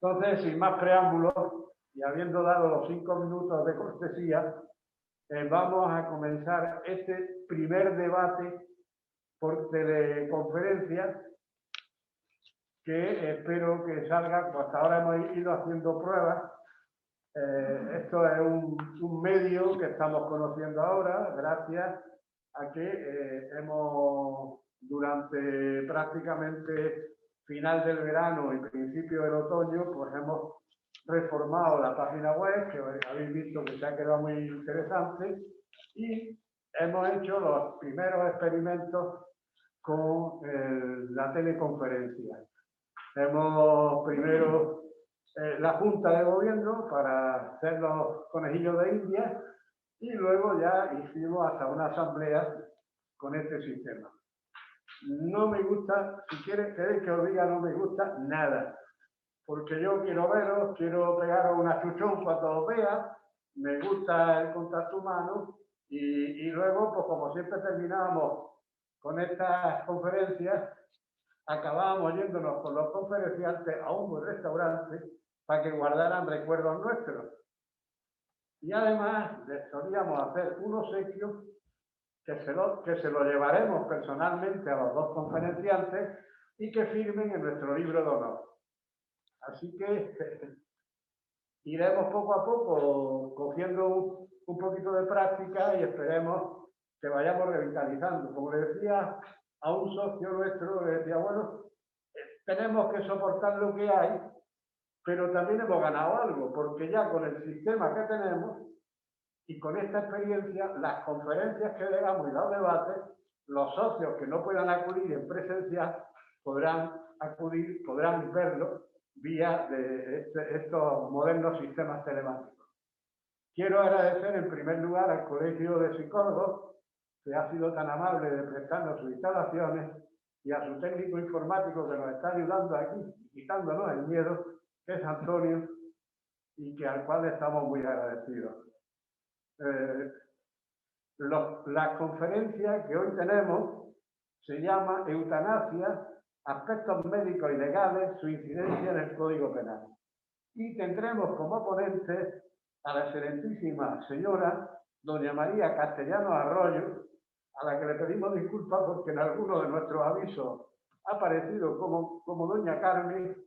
Entonces, sin más preámbulos, y habiendo dado los 5 minutos de cortesía, vamos a comenzar este primer debate por teleconferencia, que espero que salga, pues hasta ahora hemos ido haciendo pruebas. Esto es un medio que estamos conociendo ahora, gracias a que hemos, durante prácticamente final del verano y principio del otoño, pues hemos reformado la página web, que habéis visto que se ha quedado muy interesante, y hemos hecho los primeros experimentos con la teleconferencia. Hemos primero la Junta de Gobierno para hacer los conejillos de India, y luego ya hicimos hasta una asamblea con este sistema. No me gusta, si queréis que os diga, no me gusta nada, porque yo quiero veros, quiero pegaros un achuchón cuando os vea, me gusta el contacto humano, y luego, pues como siempre terminábamos con estas conferencias, acabábamos yéndonos con los conferenciantes a un buen restaurante para que guardaran recuerdos nuestros. Y además les solíamos hacer un obsequio que se lo llevaremos personalmente a los dos conferenciantes y que firmen en nuestro libro de honor. Así que iremos poco a poco cogiendo un poquito de práctica y esperemos que vayamos revitalizando. Como le decía a un socio nuestro, le decía, bueno, tenemos que soportar lo que hay, pero también hemos ganado algo, porque ya con el sistema que tenemos y con esta experiencia, las conferencias que le damos y los debates, los socios que no puedan acudir en presencial podrán acudir, podrán verlo vía de estos modernos sistemas telemáticos. Quiero agradecer en primer lugar al Colegio de Psicólogos, que ha sido tan amable de prestarnos sus instalaciones, y a su técnico informático que nos está ayudando aquí, quitándonos el miedo, que es Antonio, y que al cual estamos muy agradecidos. La conferencia que hoy tenemos se llama Eutanasia, aspectos médicos y legales, su incidencia en el Código Penal. Y tendremos como ponente a la excelentísima señora doña María Castellano Arroyo, a la que le pedimos disculpas porque en alguno de nuestros avisos ha aparecido como doña Carmen.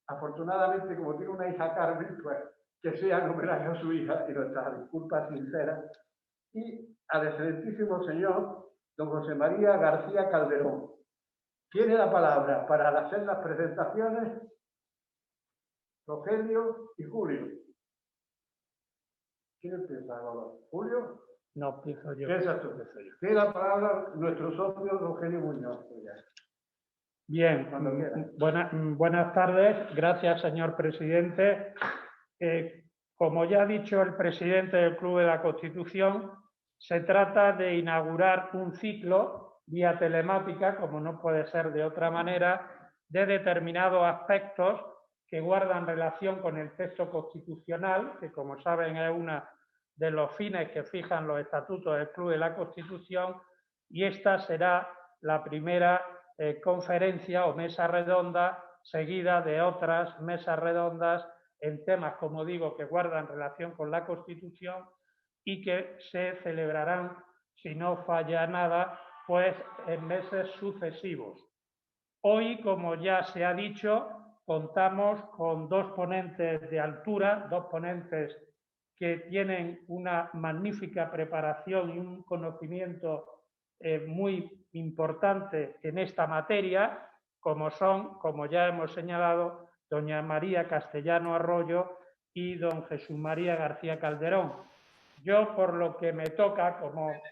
Afortunadamente, como tiene una hija Carmen, pues que sea en homenaje a su hija, y nuestras disculpas sinceras. Y al excelentísimo señor don José María García Calderón. Tiene la palabra para hacer las presentaciones Rogelio y Julio. ¿Quién empieza ahora? ¿Julio? No, empiezo yo. Exacto. Tiene la palabra nuestro socio Rogelio Muñoz. Bien, buenas tardes. Gracias, señor presidente. Como ya ha dicho el presidente del Club de la Constitución, se trata de inaugurar un ciclo vía telemática, como no puede ser de otra manera, de determinados aspectos que guardan relación con el texto constitucional, que como saben es uno de los fines que fijan los estatutos del Club de la Constitución, y esta será la primera conferencia o mesa redonda seguida de otras mesas redondas en temas, como digo, que guardan relación con la Constitución y que se celebrarán, si no falla nada, pues en meses sucesivos. Hoy, como ya se ha dicho, contamos con dos ponentes de altura, dos ponentes que tienen una magnífica preparación y un conocimiento muy importante en esta materia, como son, como ya hemos señalado, doña María Castellano Arroyo y don Jesús María García Calderón. Yo, por lo que me toca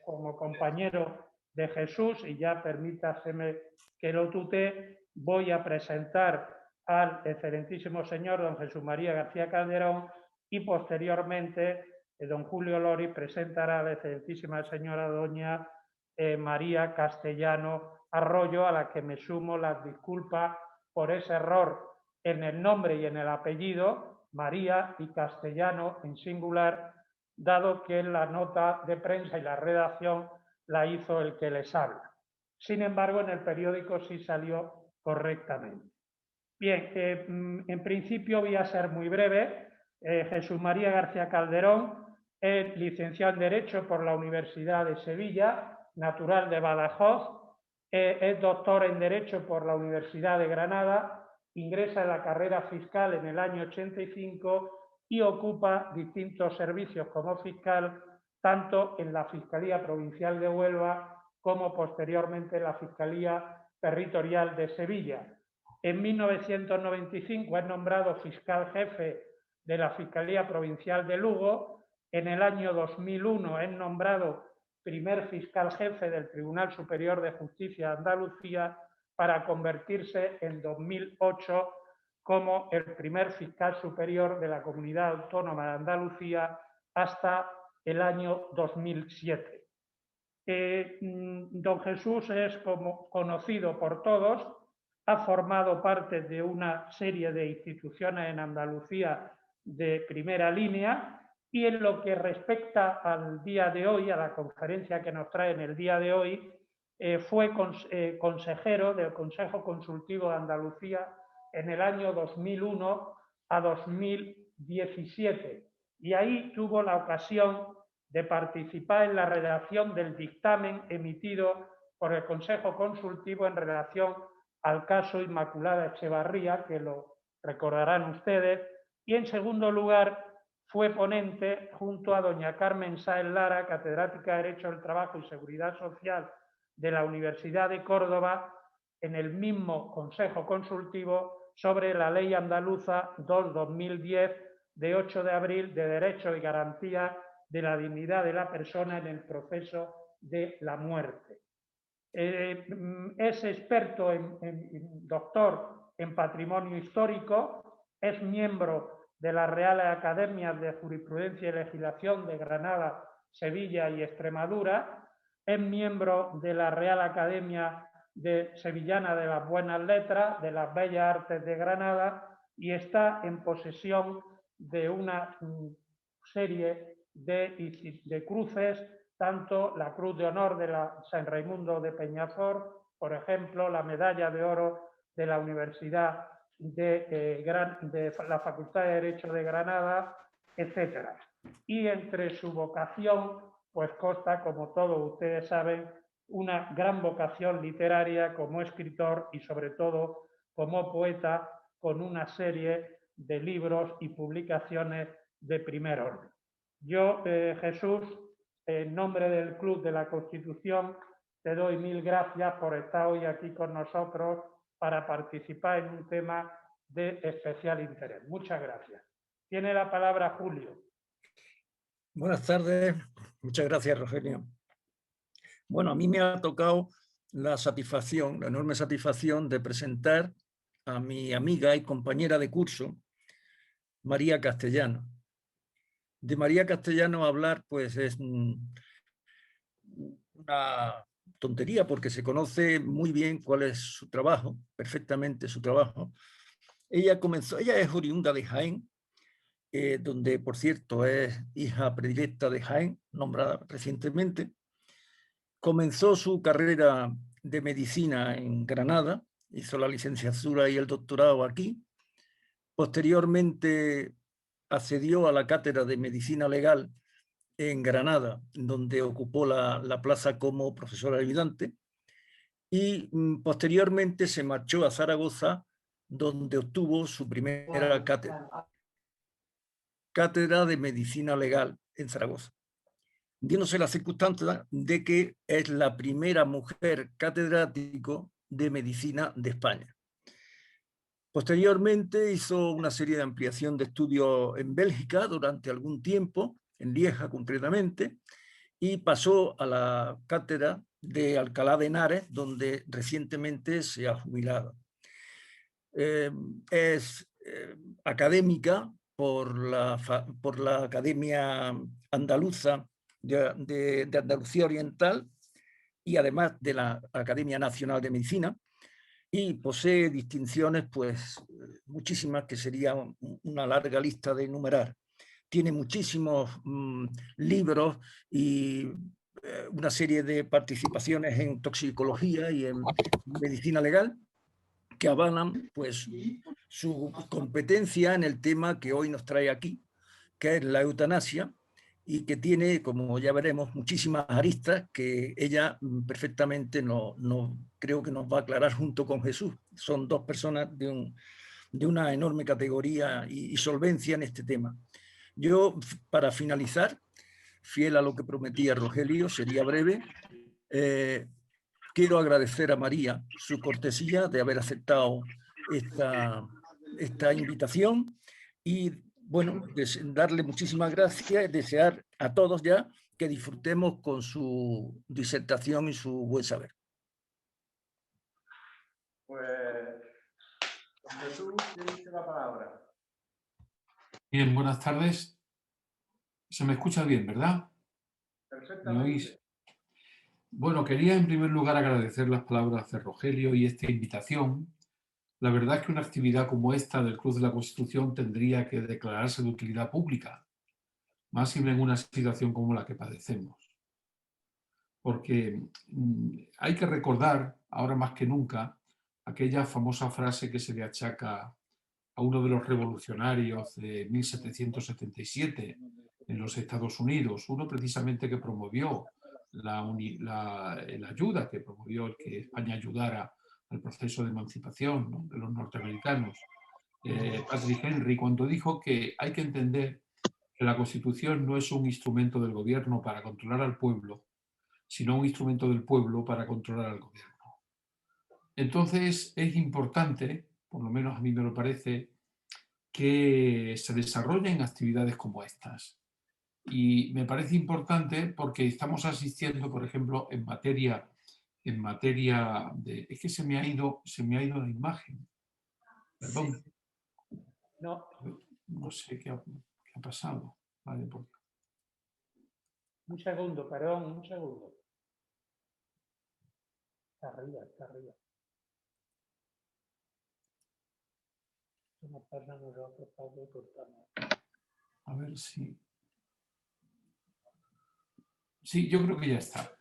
como compañero de Jesús, y ya permítaseme que lo tutee, voy a presentar al excelentísimo señor don Jesús María García Calderón, y posteriormente don Julio Lori presentará a la excelentísima señora doña María Castellano Arroyo, a la que me sumo las disculpas por ese error en el nombre y en el apellido, María y Castellano en singular, dado que la nota de prensa y la redacción la hizo el que les habla. Sin embargo, en el periódico sí salió correctamente. Bien, en principio voy a ser muy breve. Jesús María García Calderón es licenciado en Derecho por la Universidad de Sevilla, natural de Badajoz, es doctor en Derecho por la Universidad de Granada, ingresa en la carrera fiscal en el año 85 y ocupa distintos servicios como fiscal, tanto en la Fiscalía Provincial de Huelva como posteriormente en la Fiscalía Territorial de Sevilla. En 1995 es nombrado fiscal jefe de la Fiscalía Provincial de Lugo. En el año 2001 es nombrado primer fiscal jefe del Tribunal Superior de Justicia de Andalucía, para convertirse en 2008 como el primer fiscal superior de la Comunidad Autónoma de Andalucía hasta el año 2007. Don Jesús es conocido por todos, ha formado parte de una serie de instituciones en Andalucía de primera línea, y en lo que respecta al día de hoy, a la conferencia que nos trae en el día de hoy, fue consejero del Consejo Consultivo de Andalucía en el año 2001 a 2017, y ahí tuvo la ocasión de participar en la redacción del dictamen emitido por el Consejo Consultivo en relación al caso Inmaculada Echevarría, que lo recordarán ustedes, y en segundo lugar fue ponente junto a doña Carmen Sáenz Lara, catedrática de Derecho del Trabajo y Seguridad Social de la Universidad de Córdoba, en el mismo Consejo Consultivo sobre la Ley Andaluza 2/2010 de 8 de abril de Derecho y Garantía de la Dignidad de la Persona en el Proceso de la Muerte. Es experto doctor en patrimonio histórico, es miembro de las Reales Academias de Jurisprudencia y Legislación de Granada, Sevilla y Extremadura, es miembro de la Real Academia Sevillana de las Buenas Letras, de las Bellas Artes de Granada, y está en posesión de una serie de cruces, tanto la Cruz de Honor de la San Raimundo de Peñafort, por ejemplo, la Medalla de Oro de la Universidad de la Facultad de Derecho de Granada, etc. Y entre su vocación, pues consta, como todos ustedes saben, una gran vocación literaria como escritor y sobre todo como poeta, con una serie de libros y publicaciones de primer orden. Yo, Jesús, en nombre del Club de la Constitución, te doy mil gracias por estar hoy aquí con nosotros para participar en un tema de especial interés. Muchas gracias. Tiene la palabra Julio. Buenas tardes. Muchas gracias, Rogelio. Bueno, a mí me ha tocado la enorme satisfacción de presentar a mi amiga y compañera de curso, María Castellano. De María Castellano hablar, pues es una tontería, porque se conoce muy bien cuál es su trabajo, perfectamente su trabajo. Ella es oriunda de Jaén, donde, por cierto, es hija predilecta de Jaén, nombrada recientemente. Comenzó su carrera de medicina en Granada, hizo la licenciatura y el doctorado aquí. Posteriormente accedió a la cátedra de medicina legal en Granada, donde ocupó la plaza como profesora ayudante, y posteriormente se marchó a Zaragoza, donde obtuvo su primera cátedra de medicina legal en Zaragoza, diéndose la circunstancia de que es la primera mujer catedrático de medicina de España. Posteriormente hizo una serie de ampliación de estudios en Bélgica durante algún tiempo, en Lieja concretamente, y pasó a la cátedra de Alcalá de Henares, donde recientemente se ha jubilado. Es académica por la Academia Andaluza de Andalucía Oriental y además de la Academia Nacional de Medicina, y posee distinciones, pues muchísimas, que sería una larga lista de enumerar. Tiene muchísimos libros y una serie de participaciones en toxicología y en medicina legal. que avalan pues su competencia en el tema que hoy nos trae aquí, que es la eutanasia, y que tiene, como ya veremos, muchísimas aristas que ella perfectamente creo que nos va a aclarar junto con Jesús. Son dos personas de una enorme categoría y solvencia en este tema. Yo, para finalizar, fiel a lo que prometía Rogelio, sería breve. Quiero agradecer a María su cortesía de haber aceptado esta invitación y, bueno, darle muchísimas gracias y desear a todos ya que disfrutemos con su disertación y su buen saber. Pues, Jesús, tienes la palabra. Bien, buenas tardes. Se me escucha bien, ¿verdad? ¿Me oís? Bueno, quería en primer lugar agradecer las palabras de Rogelio y esta invitación. La verdad es que una actividad como esta del Club de la Constitución tendría que declararse de utilidad pública, más en una situación como la que padecemos. Porque hay que recordar, ahora más que nunca, aquella famosa frase que se le achaca a uno de los revolucionarios de 1777 en los Estados Unidos, uno precisamente que promovió la ayuda, que promovió el que España ayudara al proceso de emancipación, ¿no?, de los norteamericanos, Patrick Henry, cuando dijo que hay que entender que la Constitución no es un instrumento del gobierno para controlar al pueblo, sino un instrumento del pueblo para controlar al gobierno. Entonces es importante, por lo menos a mí me lo parece, que se desarrollen actividades como estas. Y me parece importante porque estamos asistiendo, por ejemplo, en materia de... Es que se me ha ido la imagen. Perdón. No sé qué ha pasado. Vale, Un segundo, perdón, un segundo. Está arriba, está arriba. A ver si... Sí, yo creo que ya está.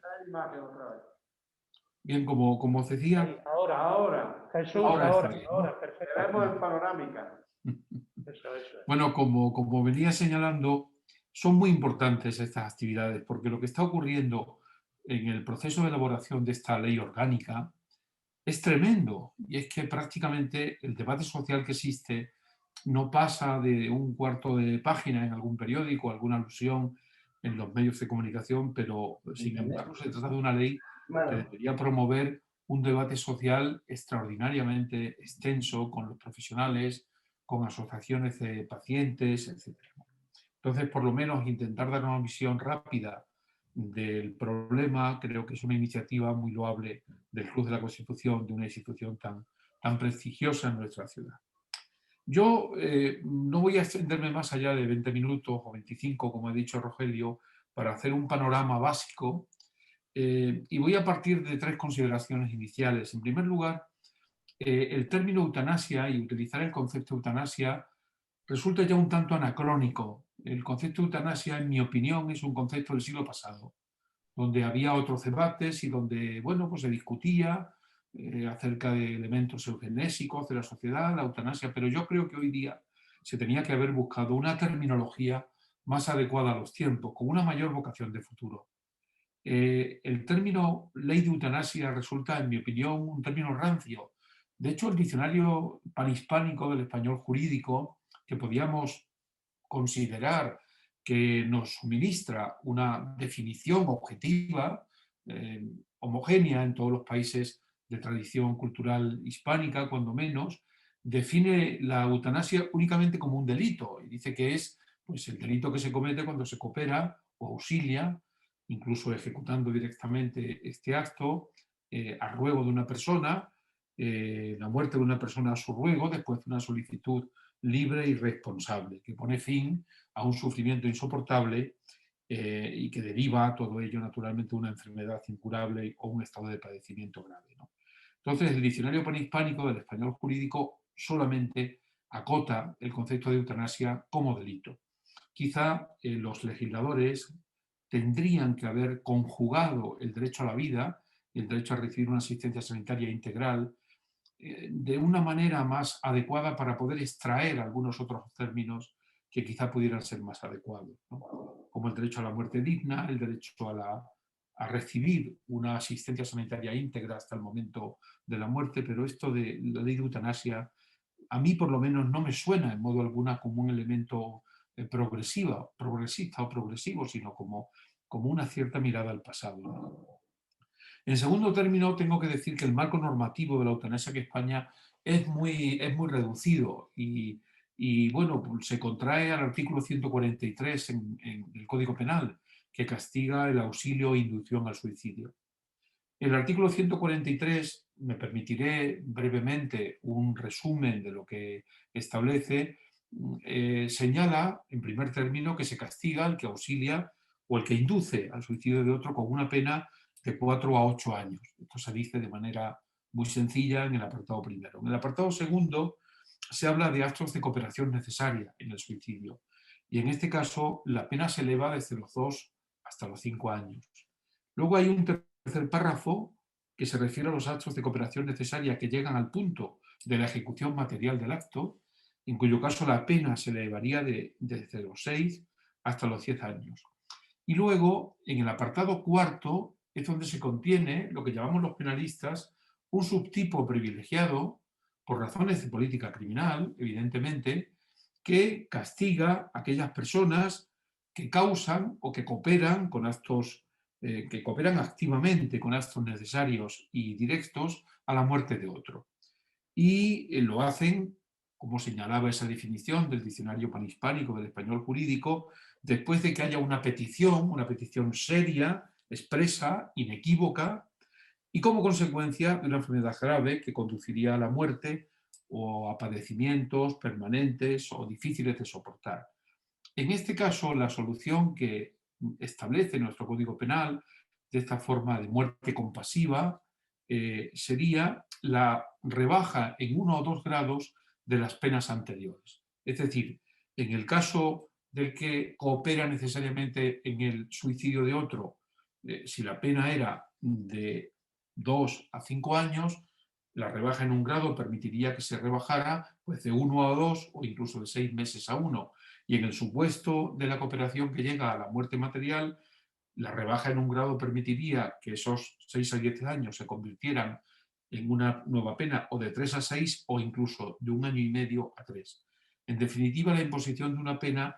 Bien, como os decía... Ahora. Jesús, ahora, perfecto. Queremos en panorámica. Eso. Bueno, como venía señalando, son muy importantes estas actividades porque lo que está ocurriendo en el proceso de elaboración de esta ley orgánica es tremendo, y es que prácticamente el debate social que existe no pasa de un cuarto de página en algún periódico, alguna alusión en los medios de comunicación, pero sin embargo se trata de una ley que debería promover un debate social extraordinariamente extenso con los profesionales, con asociaciones de pacientes, etc. Entonces, por lo menos intentar dar una visión rápida del problema, creo que es una iniciativa muy loable del Club de la Constitución, de una institución tan prestigiosa en nuestra ciudad. Yo no voy a extenderme más allá de 20 minutos o 25, como ha dicho Rogelio, para hacer un panorama básico, y voy a partir de tres consideraciones iniciales. En primer lugar, el término eutanasia y utilizar el concepto eutanasia resulta ya un tanto anacrónico. El concepto de eutanasia, en mi opinión, es un concepto del siglo pasado, donde había otros debates y donde, bueno, pues se discutía acerca de elementos eugenésicos de la sociedad, la eutanasia, pero yo creo que hoy día se tenía que haber buscado una terminología más adecuada a los tiempos, con una mayor vocación de futuro. El término ley de eutanasia resulta, en mi opinión, un término rancio. De hecho, el diccionario panhispánico del español jurídico, que podíamos considerar que nos suministra una definición objetiva, homogénea en todos los países de tradición cultural hispánica, cuando menos, define la eutanasia únicamente como un delito y dice que es, pues, el delito que se comete cuando se coopera o auxilia, incluso ejecutando directamente este acto, a ruego de una persona, la muerte de una persona a su ruego, después de una solicitud libre y responsable, que pone fin a un sufrimiento insoportable y que deriva todo ello naturalmente de una enfermedad incurable o un estado de padecimiento grave, ¿no? Entonces, el diccionario panhispánico del español jurídico solamente acota el concepto de eutanasia como delito. Quizá los legisladores tendrían que haber conjugado el derecho a la vida y el derecho a recibir una asistencia sanitaria integral de una manera más adecuada para poder extraer algunos otros términos que quizá pudieran ser más adecuados, ¿no? Como el derecho a la muerte digna, el derecho a recibir una asistencia sanitaria íntegra hasta el momento de la muerte, pero esto de la ley de eutanasia a mí por lo menos no me suena en modo alguna como un elemento progresista o progresivo, sino como una cierta mirada al pasado, ¿no? En segundo término, tengo que decir que el marco normativo de la eutanasia en España es muy reducido y, bueno, pues se contrae al artículo 143 en el Código Penal, que castiga el auxilio e inducción al suicidio. El artículo 143, me permitiré brevemente un resumen de lo que establece, señala, en primer término, que se castiga al que auxilia o el que induce al suicidio de otro con una pena de 4 a 8 años. Esto se dice de manera muy sencilla en el apartado primero. En el apartado segundo se habla de actos de cooperación necesaria en el suicidio. Y en este caso la pena se eleva desde los 2 hasta los 5 años. Luego hay un tercer párrafo que se refiere a los actos de cooperación necesaria que llegan al punto de la ejecución material del acto, en cuyo caso la pena se elevaría desde los 6 hasta los 10 años. Y luego, en el apartado cuarto, es donde se contiene lo que llamamos los penalistas un subtipo privilegiado, por razones de política criminal, evidentemente, que castiga a aquellas personas que causan o que cooperan con actos, que cooperan activamente con actos necesarios y directos a la muerte de otro. Y lo hacen, como señalaba esa definición del diccionario panhispánico del español jurídico, después de que haya una petición seria, expresa, inequívoca, y como consecuencia de una enfermedad grave que conduciría a la muerte o a padecimientos permanentes o difíciles de soportar. En este caso, la solución que establece nuestro Código Penal de esta forma de muerte compasiva sería la rebaja en 1 o 2 grados de las penas anteriores. Es decir, en el caso del que coopera necesariamente en el suicidio de otro, si la pena era de 2 a 5 años, la rebaja en 1 grado permitiría que se rebajara pues, de 1 a 2 o incluso de 6 meses a 1. Y en el supuesto de la cooperación que llega a la muerte material, la rebaja en 1 grado permitiría que esos 6 a 10 años se convirtieran en una nueva pena o de 3 a 6 o incluso de 1 año y medio a 3. En definitiva, la imposición de una pena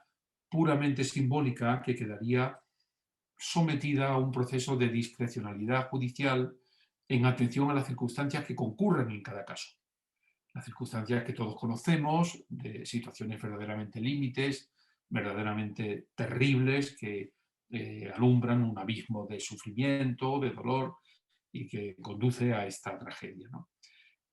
puramente simbólica que quedaría sometida a un proceso de discrecionalidad judicial en atención a las circunstancias que concurren en cada caso. Las circunstancias que todos conocemos, de situaciones verdaderamente límites, verdaderamente terribles, que alumbran un abismo de sufrimiento, de dolor y que conduce a esta tragedia, ¿no?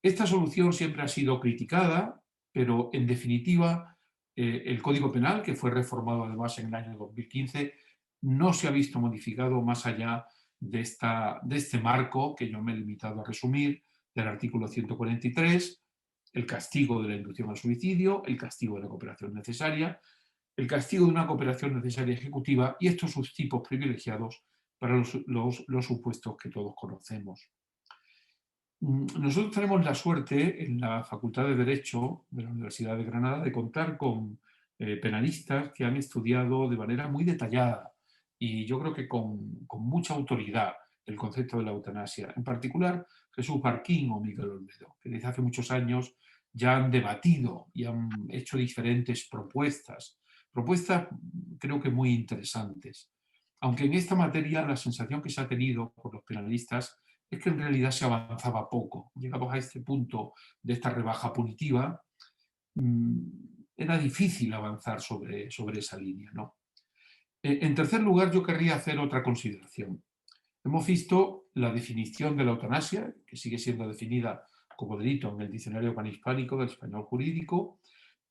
Esta solución siempre ha sido criticada, pero en definitiva el Código Penal, que fue reformado además en el año 2015, no se ha visto modificado más allá de este marco que yo me he limitado a resumir, del artículo 143, el castigo de la inducción al suicidio, el castigo de la cooperación necesaria, el castigo de una cooperación necesaria ejecutiva y estos subtipos privilegiados para los supuestos que todos conocemos. Nosotros tenemos la suerte en la Facultad de Derecho de la Universidad de Granada de contar con penalistas que han estudiado de manera muy detallada y yo creo que con mucha autoridad el concepto de la eutanasia. En particular, Jesús Barquín o Miguel Olmedo, que desde hace muchos años ya han debatido y han hecho diferentes propuestas creo que muy interesantes. Aunque en esta materia la sensación que se ha tenido por los penalistas es que en realidad se avanzaba poco. Llegados a este punto de esta rebaja punitiva, era difícil avanzar sobre esa línea, ¿no? En tercer lugar, yo querría hacer otra consideración. Hemos visto la definición de la eutanasia, que sigue siendo definida como delito en el diccionario panhispánico del español jurídico,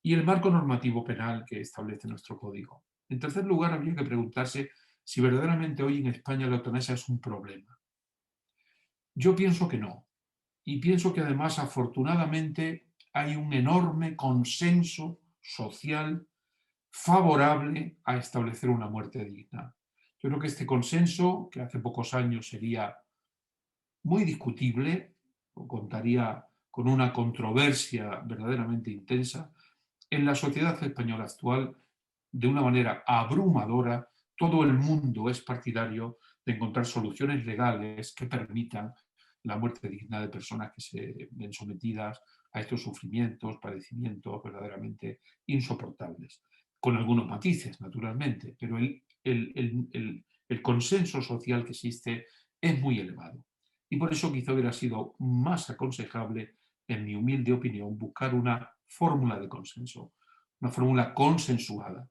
y el marco normativo penal que establece nuestro código. En tercer lugar, habría que preguntarse si verdaderamente hoy en España la eutanasia es un problema. Yo pienso que no. Y pienso que además, afortunadamente, hay un enorme consenso social favorable a establecer una muerte digna. Yo creo que este consenso, que hace pocos años sería muy discutible, contaría con una controversia verdaderamente intensa, en la sociedad española actual, de una manera abrumadora, todo el mundo es partidario de encontrar soluciones legales que permitan la muerte digna de personas que se ven sometidas a estos sufrimientos, padecimientos verdaderamente insoportables. Con algunos matices, naturalmente, pero el consenso social que existe es muy elevado. Y por eso quizá hubiera sido más aconsejable, en mi humilde opinión, buscar una fórmula de consenso, una fórmula consensuada,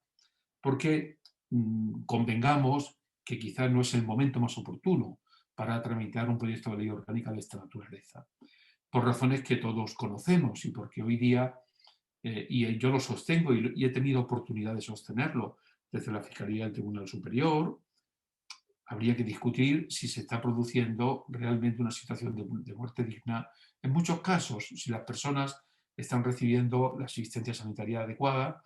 porque convengamos que quizás no es el momento más oportuno para tramitar un proyecto de ley orgánica de esta naturaleza, por razones que todos conocemos y porque hoy día, y yo lo sostengo y he tenido oportunidad de sostenerlo desde la Fiscalía del Tribunal Superior, habría que discutir si se está produciendo realmente una situación de muerte digna. En muchos casos, si las personas están recibiendo la asistencia sanitaria adecuada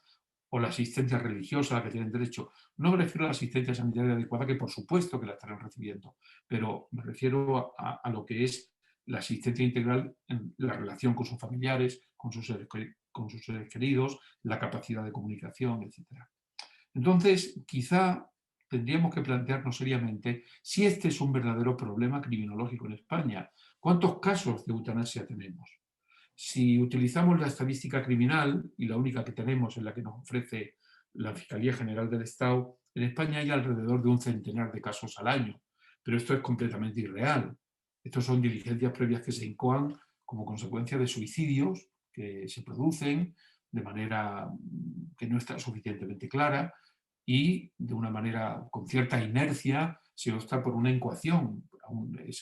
o la asistencia religiosa a la que tienen derecho. No me refiero a la asistencia sanitaria adecuada, que por supuesto que la estarán recibiendo, pero me refiero a lo que es la asistencia integral en la relación con sus familiares, con sus seres queridos, la capacidad de comunicación, etc. Entonces, quizá tendríamos que plantearnos seriamente si este es un verdadero problema criminológico en España. ¿Cuántos casos de eutanasia tenemos? Si utilizamos la estadística criminal, y la única que tenemos es la que nos ofrece la Fiscalía General del Estado, en España hay alrededor de un centenar de casos al año, pero esto es completamente irreal. Estos son diligencias previas que se incoan como consecuencia de suicidios que se producen de manera que no está suficientemente clara y de una manera con cierta inercia se opta por una incoación.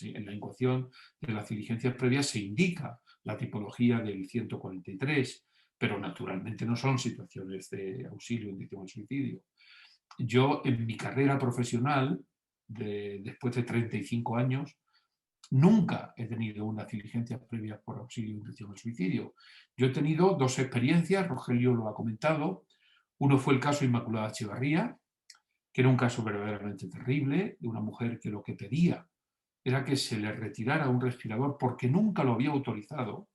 En la incoación de las diligencias previas se indica la tipología del 143, pero naturalmente no son situaciones de auxilio, inducción al suicidio. Yo en mi carrera profesional, después de 35 años, nunca he tenido unas diligencias previas por auxilio, inducción al suicidio. Yo he tenido dos experiencias, Rogelio lo ha comentado. Uno fue el caso Inmaculada Echevarría, que era un caso verdaderamente terrible, de una mujer que lo que pedía era que se le retirara un respirador porque nunca lo había autorizado,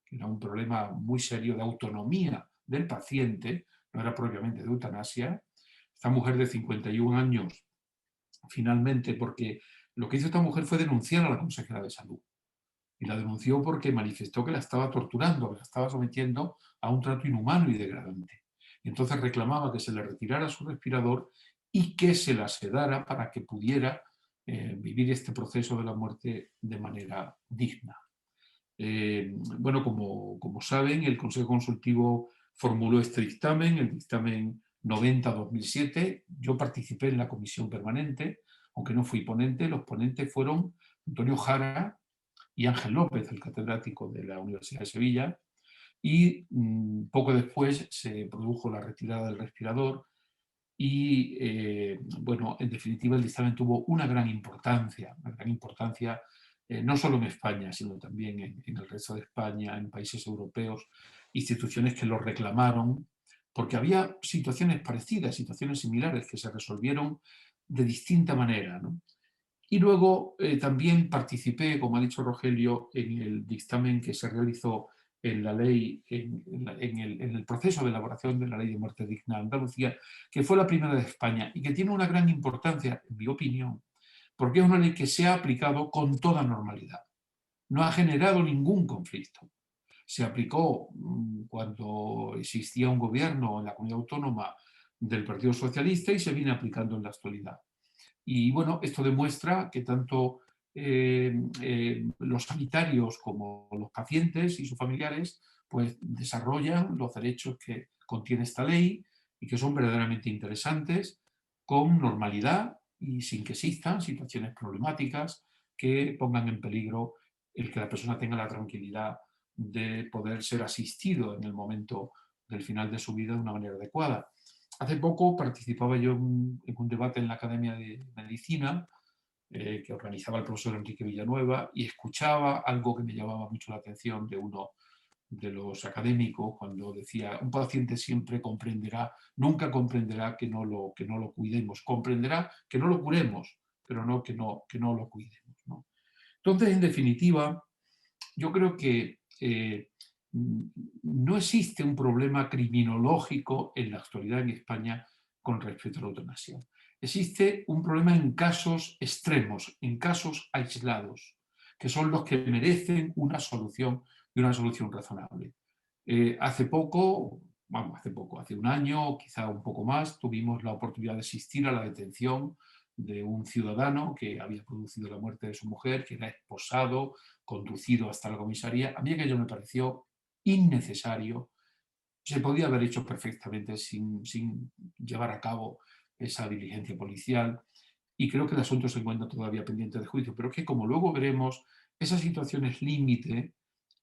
que era un problema muy serio de autonomía del paciente, no era propiamente de eutanasia. Esta mujer de 51 años, finalmente, porque lo que hizo esta mujer fue denunciar a la consejera de salud. Y la denunció porque manifestó que la estaba torturando, que la estaba sometiendo a un trato inhumano y degradante. Y entonces reclamaba que se le retirara su respirador y que se la sedara para que pudiera vivir este proceso de la muerte de manera digna. Bueno, como saben, el Consejo Consultivo formuló este dictamen, el dictamen 90-2007. Yo participé en la comisión permanente, aunque no fui ponente. Los ponentes fueron Antonio Jara y Ángel López, el catedrático de la Universidad de Sevilla, y poco después se produjo la retirada del respirador y, bueno, en definitiva el dictamen tuvo una gran importancia no solo en España, sino también en el resto de España, en países europeos, instituciones que lo reclamaron, porque había situaciones parecidas, situaciones similares que se resolvieron de distinta manera, ¿no? Y luego también participé, como ha dicho Rogelio, en el dictamen que se realizó en la ley, en el proceso de elaboración de la Ley de Muerte Digna de Andalucía, que fue la primera de España y que tiene una gran importancia, en mi opinión, porque es una ley que se ha aplicado con toda normalidad. No ha generado ningún conflicto. Se aplicó cuando existía un gobierno en la comunidad autónoma del Partido Socialista y se viene aplicando en la actualidad. Y bueno, esto demuestra que tanto los sanitarios como los pacientes y sus familiares pues desarrollan los derechos que contiene esta ley y que son verdaderamente interesantes, con normalidad y sin que existan situaciones problemáticas que pongan en peligro el que la persona tenga la tranquilidad de poder ser asistido en el momento del final de su vida de una manera adecuada. Hace poco participaba yo en un debate en la Academia de Medicina que organizaba el profesor Enrique Villanueva y escuchaba algo que me llamaba mucho la atención de uno de los académicos cuando decía: un paciente siempre comprenderá, nunca comprenderá que no lo cuidemos, comprenderá que no lo curemos, pero no que no lo cuidemos, ¿no? Entonces, en definitiva, yo creo que no existe un problema criminológico en la actualidad en España con respecto a la eutanasia. Existe un problema en casos extremos, en casos aislados, que son los que merecen una solución y una solución razonable. Hace un año, quizá un poco más, tuvimos la oportunidad de asistir a la detención de un ciudadano que había producido la muerte de su mujer, que era esposado, conducido hasta la comisaría. A mí aquello me pareció innecesario. Se podía haber hecho perfectamente sin llevar a cabo esa diligencia policial, y creo que el asunto se encuentra todavía pendiente de juicio, pero que, como luego veremos, esas situaciones límite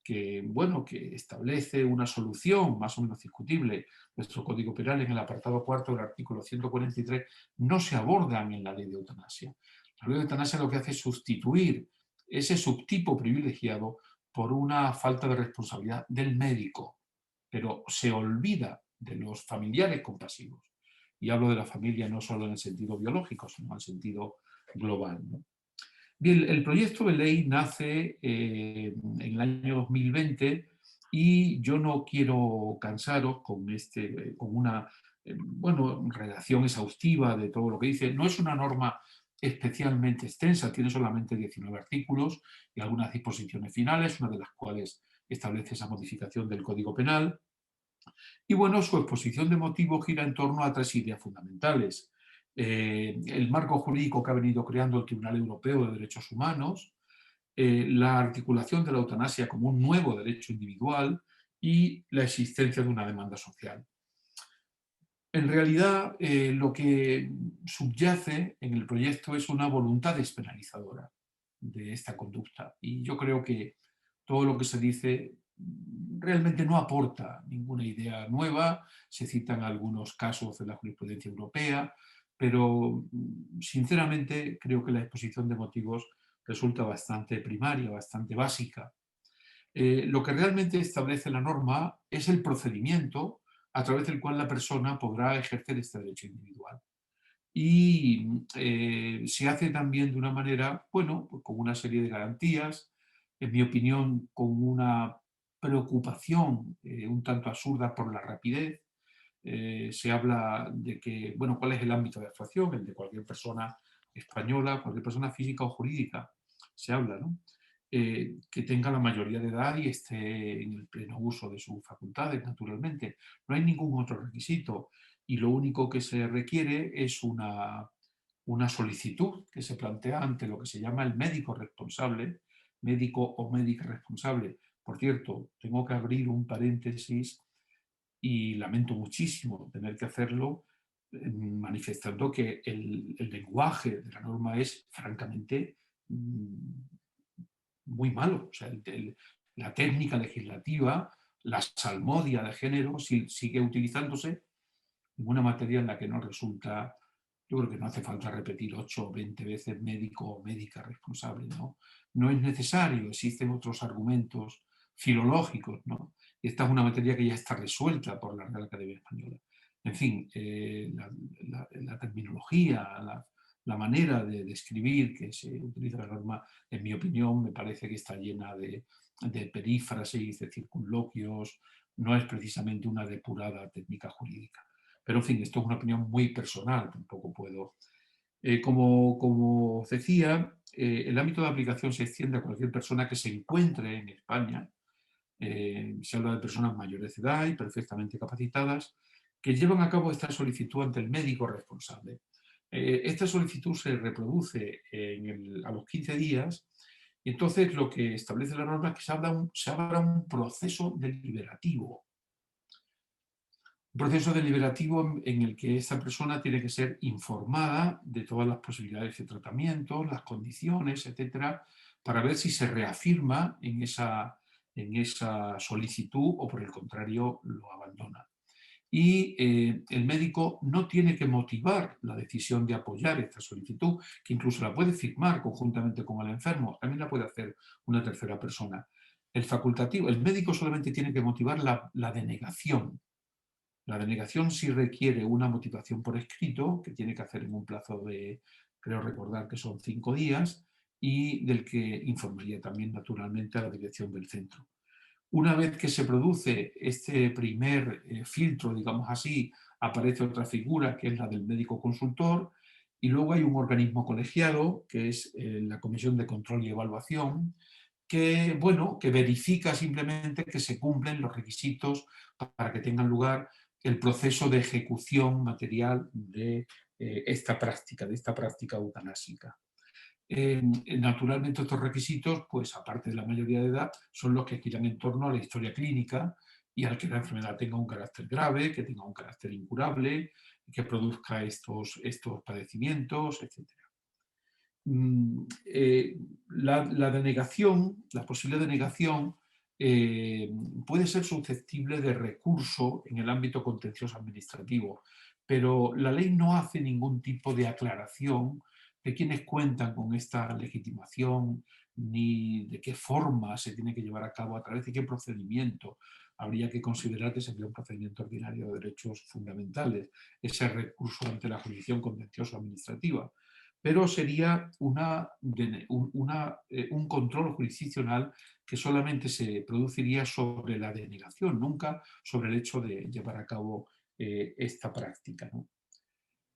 que, bueno, que establece una solución más o menos discutible nuestro Código Penal en el apartado 4 del artículo 143, no se abordan en la ley de eutanasia. La ley de eutanasia lo que hace es sustituir ese subtipo privilegiado por una falta de responsabilidad del médico, pero se olvida de los familiares compasivos. Y hablo de la familia no solo en el sentido biológico, sino en el sentido global, ¿no? Bien, el proyecto de ley nace en el año 2020 y yo no quiero cansaros con una bueno, redacción exhaustiva de todo lo que dice. No es una norma especialmente extensa, tiene solamente 19 artículos y algunas disposiciones finales, una de las cuales establece esa modificación del Código Penal. Y bueno, su exposición de motivos gira en torno a 3 ideas fundamentales. El marco jurídico que ha venido creando el Tribunal Europeo de Derechos Humanos, la articulación de la eutanasia como un nuevo derecho individual y la existencia de una demanda social. En realidad, lo que subyace en el proyecto es una voluntad despenalizadora de esta conducta, y yo creo que todo lo que se dice realmente no aporta ninguna idea nueva. Se citan algunos casos de la jurisprudencia europea, pero sinceramente creo que la exposición de motivos resulta bastante primaria, bastante básica. Lo que realmente establece la norma es el procedimiento a través del cual la persona podrá ejercer este derecho individual. Y se hace también de una manera, bueno, pues con una serie de garantías, en mi opinión, con una preocupación un tanto absurda por la rapidez. Se habla de que, bueno, ¿cuál es el ámbito de actuación? El de cualquier persona española, cualquier persona física o jurídica, se habla, ¿no? Que tenga la mayoría de edad y esté en el pleno uso de sus facultades, naturalmente. No hay ningún otro requisito, y lo único que se requiere es una solicitud que se plantea ante lo que se llama el médico responsable, médico o médica responsable. Por cierto, tengo que abrir un paréntesis y lamento muchísimo tener que hacerlo, manifestando que el lenguaje de la norma es francamente muy malo. O sea, la técnica legislativa, la salmodia de género, sigue utilizándose en una materia en la que no resulta, yo creo que no hace falta repetir 8 o 20 veces médico o médica responsable, ¿no? No es necesario, existen otros argumentos filológicos, ¿no? Y esta es una materia que ya está resuelta por la Real Academia Española. En fin, la terminología, la manera de describir que se utiliza la norma, en mi opinión, me parece que está llena de perífrasis, de circunloquios, no es precisamente una depurada técnica jurídica. Pero, en fin, esto es una opinión muy personal, tampoco puedo. Como os decía, el ámbito de aplicación se extiende a cualquier persona que se encuentre en España. Se habla de personas mayores de edad y perfectamente capacitadas que llevan a cabo esta solicitud ante el médico responsable. Esta solicitud se reproduce a los 15 días, y entonces lo que establece la norma es que se abra un proceso deliberativo. Un proceso deliberativo en el que esta persona tiene que ser informada de todas las posibilidades de tratamiento, las condiciones, etcétera, para ver si se reafirma en esa solicitud o, por el contrario, lo abandona. Y el médico no tiene que motivar la decisión de apoyar esta solicitud, que incluso la puede firmar conjuntamente con el enfermo, también la puede hacer una tercera persona. El médico solamente tiene que motivar la denegación. La denegación sí requiere una motivación por escrito, que tiene que hacer en un plazo de, creo recordar que son 5 días, y del que informaría también naturalmente a la dirección del centro. Una vez que se produce este primer filtro, digamos así, aparece otra figura que es la del médico consultor, y luego hay un organismo colegiado, que es la Comisión de Control y Evaluación, que, bueno, que verifica simplemente que se cumplen los requisitos para que tengan lugar el proceso de ejecución material de esta práctica eutanásica. Naturalmente estos requisitos, pues aparte de la mayoría de edad, son los que giran en torno a la historia clínica y al que la enfermedad tenga un carácter grave, que tenga un carácter incurable, que produzca estos padecimientos, etc. La denegación, la posible denegación, puede ser susceptible de recurso en el ámbito contencioso administrativo, pero la ley no hace ningún tipo de aclaración de quiénes cuentan con esta legitimación, ni de qué forma se tiene que llevar a cabo, a través de qué procedimiento. Habría que considerar que sería un procedimiento ordinario de derechos fundamentales, ese recurso ante la jurisdicción contencioso administrativa, pero sería un control jurisdiccional que solamente se produciría sobre la denegación, nunca sobre el hecho de llevar a cabo esta práctica, ¿no?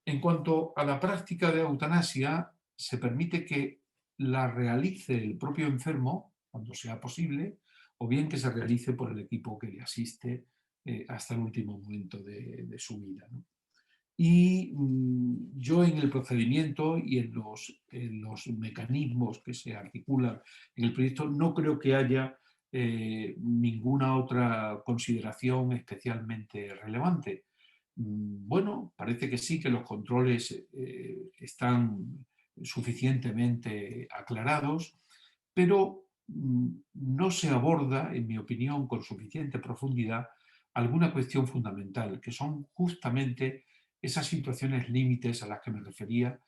En cuanto a la práctica de eutanasia, se permite que la realice el propio enfermo, cuando sea posible, o bien que se realice por el equipo que le asiste hasta el último momento de su vida, ¿no? Y yo en el procedimiento y en los mecanismos que se articulan en el proyecto no creo que haya ninguna otra consideración especialmente relevante. Bueno, parece que sí, que los controles están suficientemente aclarados, pero no se aborda, en mi opinión, con suficiente profundidad alguna cuestión fundamental, que son justamente esas situaciones límites a las que me refería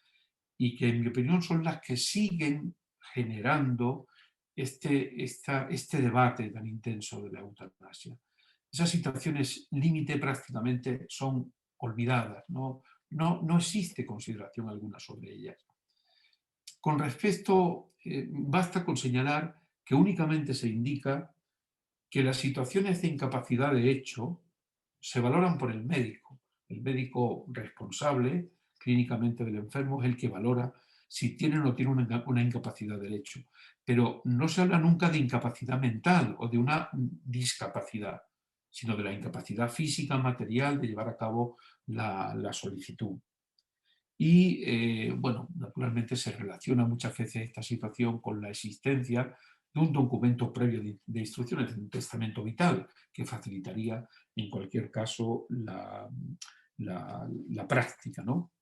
y que, en mi opinión, son las que siguen generando este debate tan intenso de la eutanasia. Esas situaciones límite prácticamente son olvidadas, no existe consideración alguna sobre ellas. Con respecto, basta con señalar que únicamente se indica que las situaciones de incapacidad de hecho se valoran por el médico. El médico responsable clínicamente del enfermo es el que valora si tiene o no tiene una incapacidad del hecho. Pero no se habla nunca de incapacidad mental o de una discapacidad, sino de la incapacidad física, material, de llevar a cabo la solicitud. Y, bueno, naturalmente se relaciona muchas veces esta situación con la existencia de un documento previo de instrucciones, de un testamento vital, que facilitaría en cualquier caso la práctica, ¿no?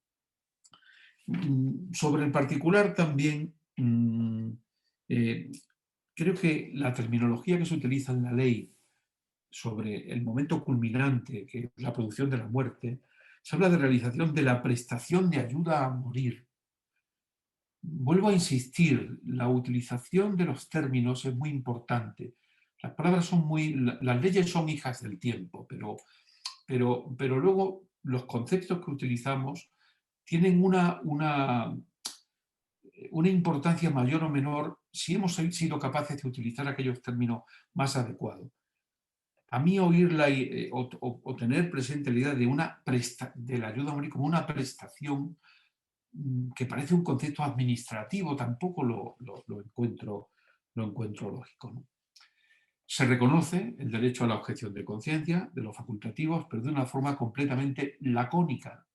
Sobre el particular también, creo que la terminología que se utiliza en la ley sobre el momento culminante, que es la producción de la muerte, se habla de realización de la prestación de ayuda a morir. Vuelvo a insistir, la utilización de los términos es muy importante. Las palabras son las leyes son hijas del tiempo, pero luego los conceptos que utilizamos tienen una importancia mayor o menor si hemos sido capaces de utilizar aquellos términos más adecuados. A mí oírla o tener presente la idea de la ayuda a morir como una prestación, que parece un concepto administrativo, tampoco lo encuentro lógico, ¿no? Se reconoce el derecho a la objeción de conciencia de los facultativos, pero de una forma completamente lacónica.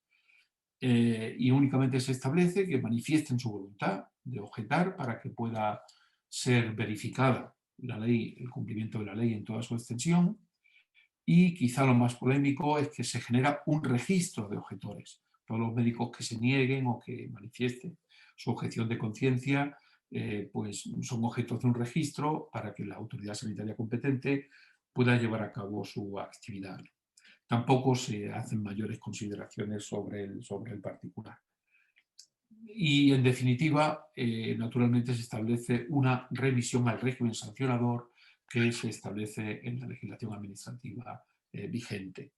Y únicamente se establece que manifiesten su voluntad de objetar para que pueda ser verificada la ley, el cumplimiento de la ley en toda su extensión. Y quizá lo más polémico es que se genera un registro de objetores. Todos los médicos que se nieguen o que manifiesten su objeción de conciencia, pues son objetos de un registro para que la autoridad sanitaria competente pueda llevar a cabo su actividad. Tampoco se hacen mayores consideraciones sobre el particular. Y, en definitiva, naturalmente se establece una revisión al régimen sancionador que se establece en la legislación administrativa vigente.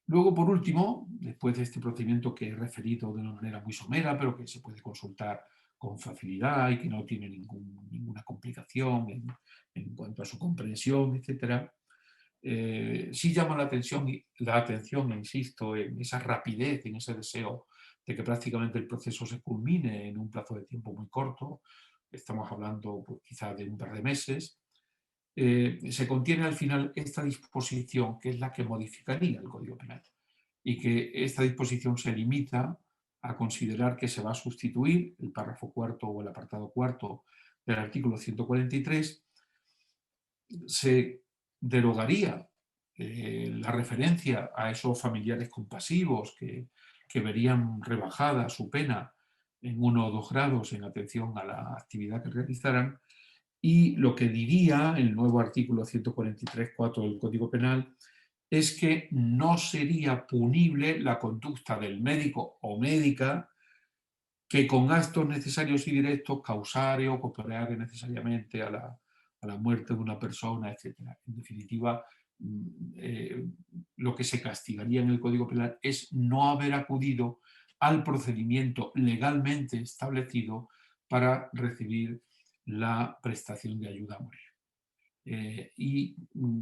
Luego, por último, después de este procedimiento que he referido de una manera muy somera, pero que se puede consultar con facilidad y que no tiene ninguna complicación en cuanto a su comprensión, etc. Sí llama la atención, insisto, en esa rapidez, en ese deseo de que prácticamente el proceso se culmine en un plazo de tiempo muy corto. Estamos hablando pues, quizás de un par de meses. Se contiene al final esta disposición que es la que modificaría el Código Penal y que esta disposición se limita a considerar que se va a sustituir el párrafo cuarto o el apartado cuarto del artículo 143, se derogaría la referencia a esos familiares compasivos que verían rebajada su pena en 1 o 2 grados en atención a la actividad que realizaran, y lo que diría el nuevo artículo 143.4 del Código Penal es que no sería punible la conducta del médico o médica que con actos necesarios y directos causare o cooperare necesariamente a la muerte de una persona, etc. En definitiva, lo que se castigaría en el Código Penal es no haber acudido al procedimiento legalmente establecido para recibir la prestación de ayuda a morir. Y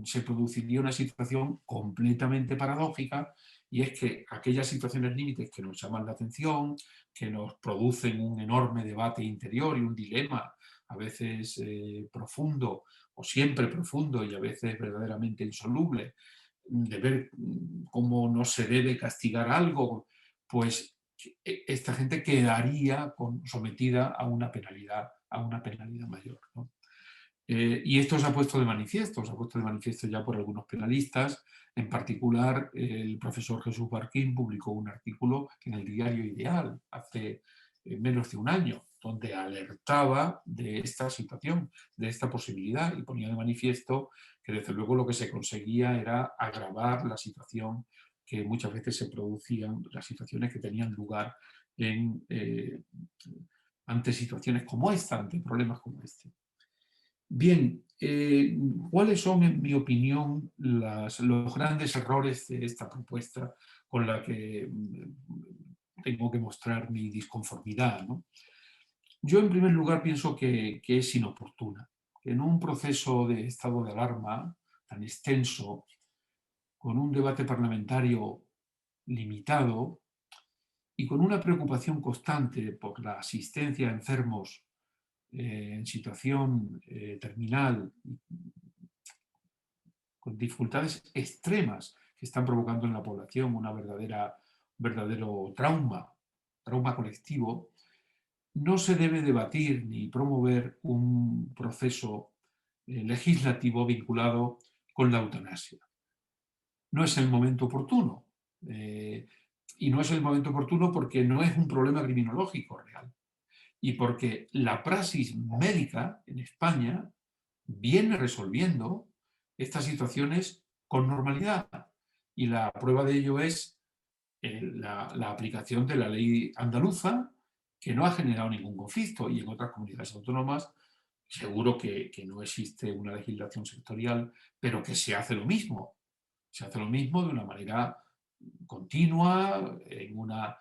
se produciría una situación completamente paradójica, y es que aquellas situaciones límites que nos llaman la atención, que nos producen un enorme debate interior y un dilema a veces profundo o siempre profundo y a veces verdaderamente insoluble, de ver cómo no se debe castigar algo, pues esta gente quedaría sometida a una penalidad mayor, ¿no? Y esto se ha puesto de manifiesto ya por algunos penalistas. En particular, el profesor Jesús Barquín publicó un artículo en el diario Ideal hace menos de un año, donde alertaba de esta situación, de esta posibilidad, y ponía de manifiesto que desde luego lo que se conseguía era agravar la situación que muchas veces se producían, las situaciones que tenían lugar ante situaciones como esta, ante problemas como este. Bien, ¿cuáles son, en mi opinión, los grandes errores de esta propuesta con la que tengo que mostrar mi disconformidad, ¿no? Yo, en primer lugar, pienso que es inoportuna, que en un proceso de estado de alarma tan extenso, con un debate parlamentario limitado y con una preocupación constante por la asistencia a enfermos en situación terminal, con dificultades extremas que están provocando en la población un verdadero trauma colectivo, no se debe debatir ni promover un proceso legislativo vinculado con la eutanasia. No es el momento oportuno. Y no es el momento oportuno porque no es un problema criminológico real. Y porque la praxis médica en España viene resolviendo estas situaciones con normalidad. Y la prueba de ello es la aplicación de la ley andaluza, que no ha generado ningún conflicto, y en otras comunidades autónomas seguro que no existe una legislación sectorial, pero que se hace lo mismo. Se hace lo mismo de una manera continua, en una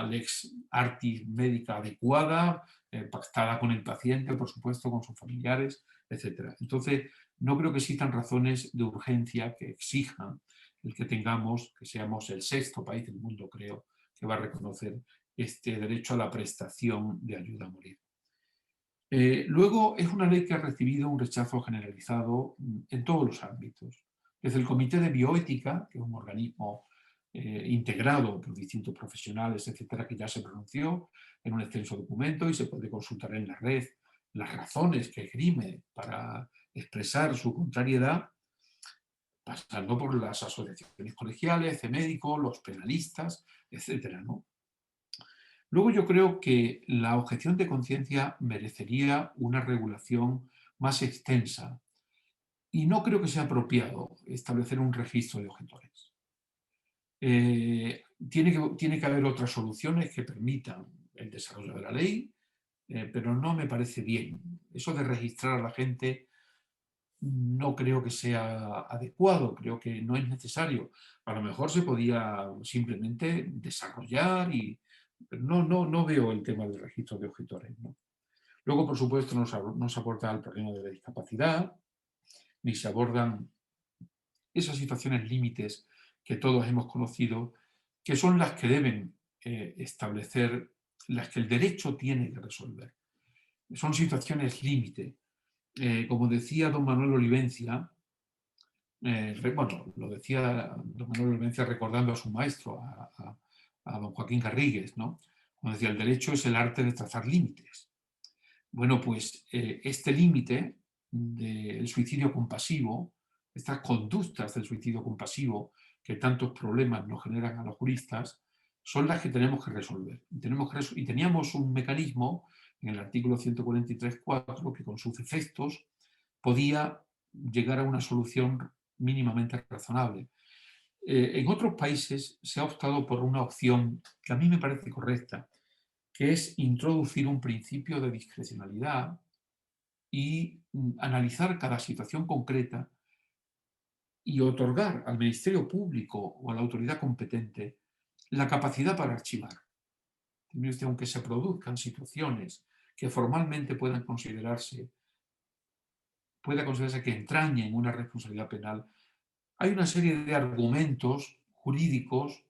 lex artis médica adecuada, pactada con el paciente, por supuesto, con sus familiares, etc. Entonces, no creo que existan razones de urgencia que exijan el que seamos el 6º país del mundo, creo, que va a reconocer este derecho a la prestación de ayuda a morir. Luego, es una ley que ha recibido un rechazo generalizado en todos los ámbitos. Desde el Comité de Bioética, que es un organismo integrado por distintos profesionales, etcétera, que ya se pronunció en un extenso documento y se puede consultar en la red las razones que esgrime para expresar su contrariedad, pasando por las asociaciones colegiales de médicos, los penalistas, etcétera, ¿no? Luego yo creo que la objeción de conciencia merecería una regulación más extensa y no creo que sea apropiado establecer un registro de objetores. Tiene que haber otras soluciones que permitan el desarrollo de la ley, pero no me parece bien. Eso de registrar a la gente no creo que sea adecuado, creo que no es necesario. A lo mejor se podía simplemente desarrollar y no veo el tema del registro de objetores, ¿no? Luego, por supuesto, no se aborda el problema de la discapacidad, ni se abordan esas situaciones límites que todos hemos conocido, que son las que deben establecer, las que el derecho tiene que resolver. Son situaciones límite. Como decía don Manuel Olivencia, bueno, lo decía don Manuel Olivencia recordando a su maestro, a don Joaquín Garrigues, ¿no? Cuando decía, el derecho es el arte de trazar límites. Bueno, pues este límite del suicidio compasivo, estas conductas del suicidio compasivo que tantos problemas nos generan a los juristas, son las que tenemos que resolver. Y teníamos un mecanismo en el artículo 143.4 que con sus efectos podía llegar a una solución mínimamente razonable. En otros países se ha optado por una opción que a mí me parece correcta, que es introducir un principio de discrecionalidad y analizar cada situación concreta y otorgar al Ministerio Público o a la autoridad competente la capacidad para archivar. Aunque se produzcan situaciones que formalmente pueda considerarse que entrañen una responsabilidad penal, hay una serie de argumentos jurídicos,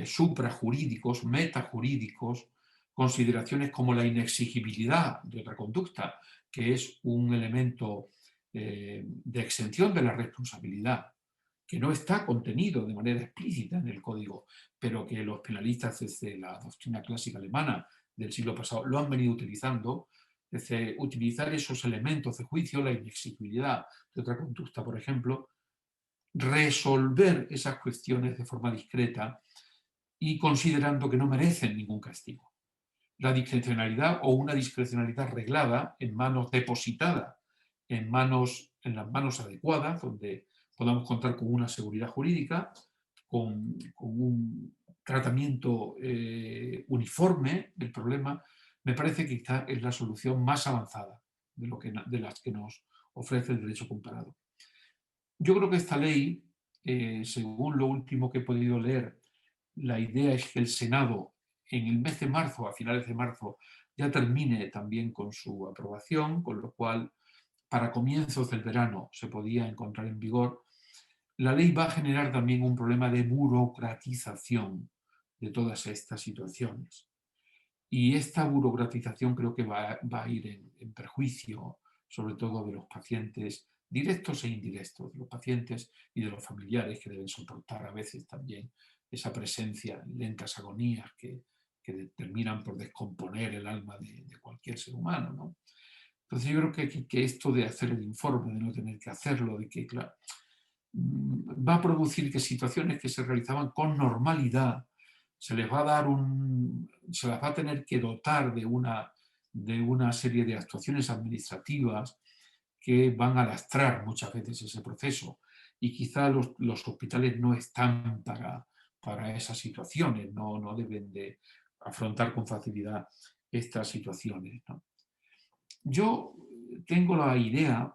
suprajurídicos, metajurídicos, consideraciones como la inexigibilidad de otra conducta, que es un elemento de exención de la responsabilidad, que no está contenido de manera explícita en el código, pero que los penalistas desde la doctrina clásica alemana del siglo pasado lo han venido utilizando, desde utilizar esos elementos de juicio, la inexigibilidad de otra conducta, por ejemplo, resolver esas cuestiones de forma discreta y considerando que no merecen ningún castigo. La discrecionalidad o una discrecionalidad reglada en manos depositada, en las manos adecuadas, donde podamos contar con una seguridad jurídica, con un tratamiento uniforme del problema, me parece que quizá es la solución más avanzada de las que nos ofrece el derecho comparado. Yo creo que esta ley, según lo último que he podido leer, la idea es que el Senado en el mes de marzo, a finales de marzo, ya termine también con su aprobación, con lo cual para comienzos del verano se podía encontrar en vigor. La ley va a generar también un problema de burocratización de todas estas situaciones. Y esta burocratización creo que va a ir en perjuicio, sobre todo de los pacientes directos e indirectos, de los pacientes y de los familiares que deben soportar a veces también esa presencia en lentas agonías que terminan por descomponer el alma de cualquier ser humano, ¿no? Entonces yo creo que esto de hacer el informe, de no tener que hacerlo, de que, claro, va a producir que situaciones que se realizaban con normalidad se les va a dar se las va a tener que dotar de una serie de actuaciones administrativas que van a lastrar muchas veces ese proceso. Y quizá los hospitales no están para esas situaciones, no deben de afrontar con facilidad estas situaciones, ¿no? Yo tengo la idea,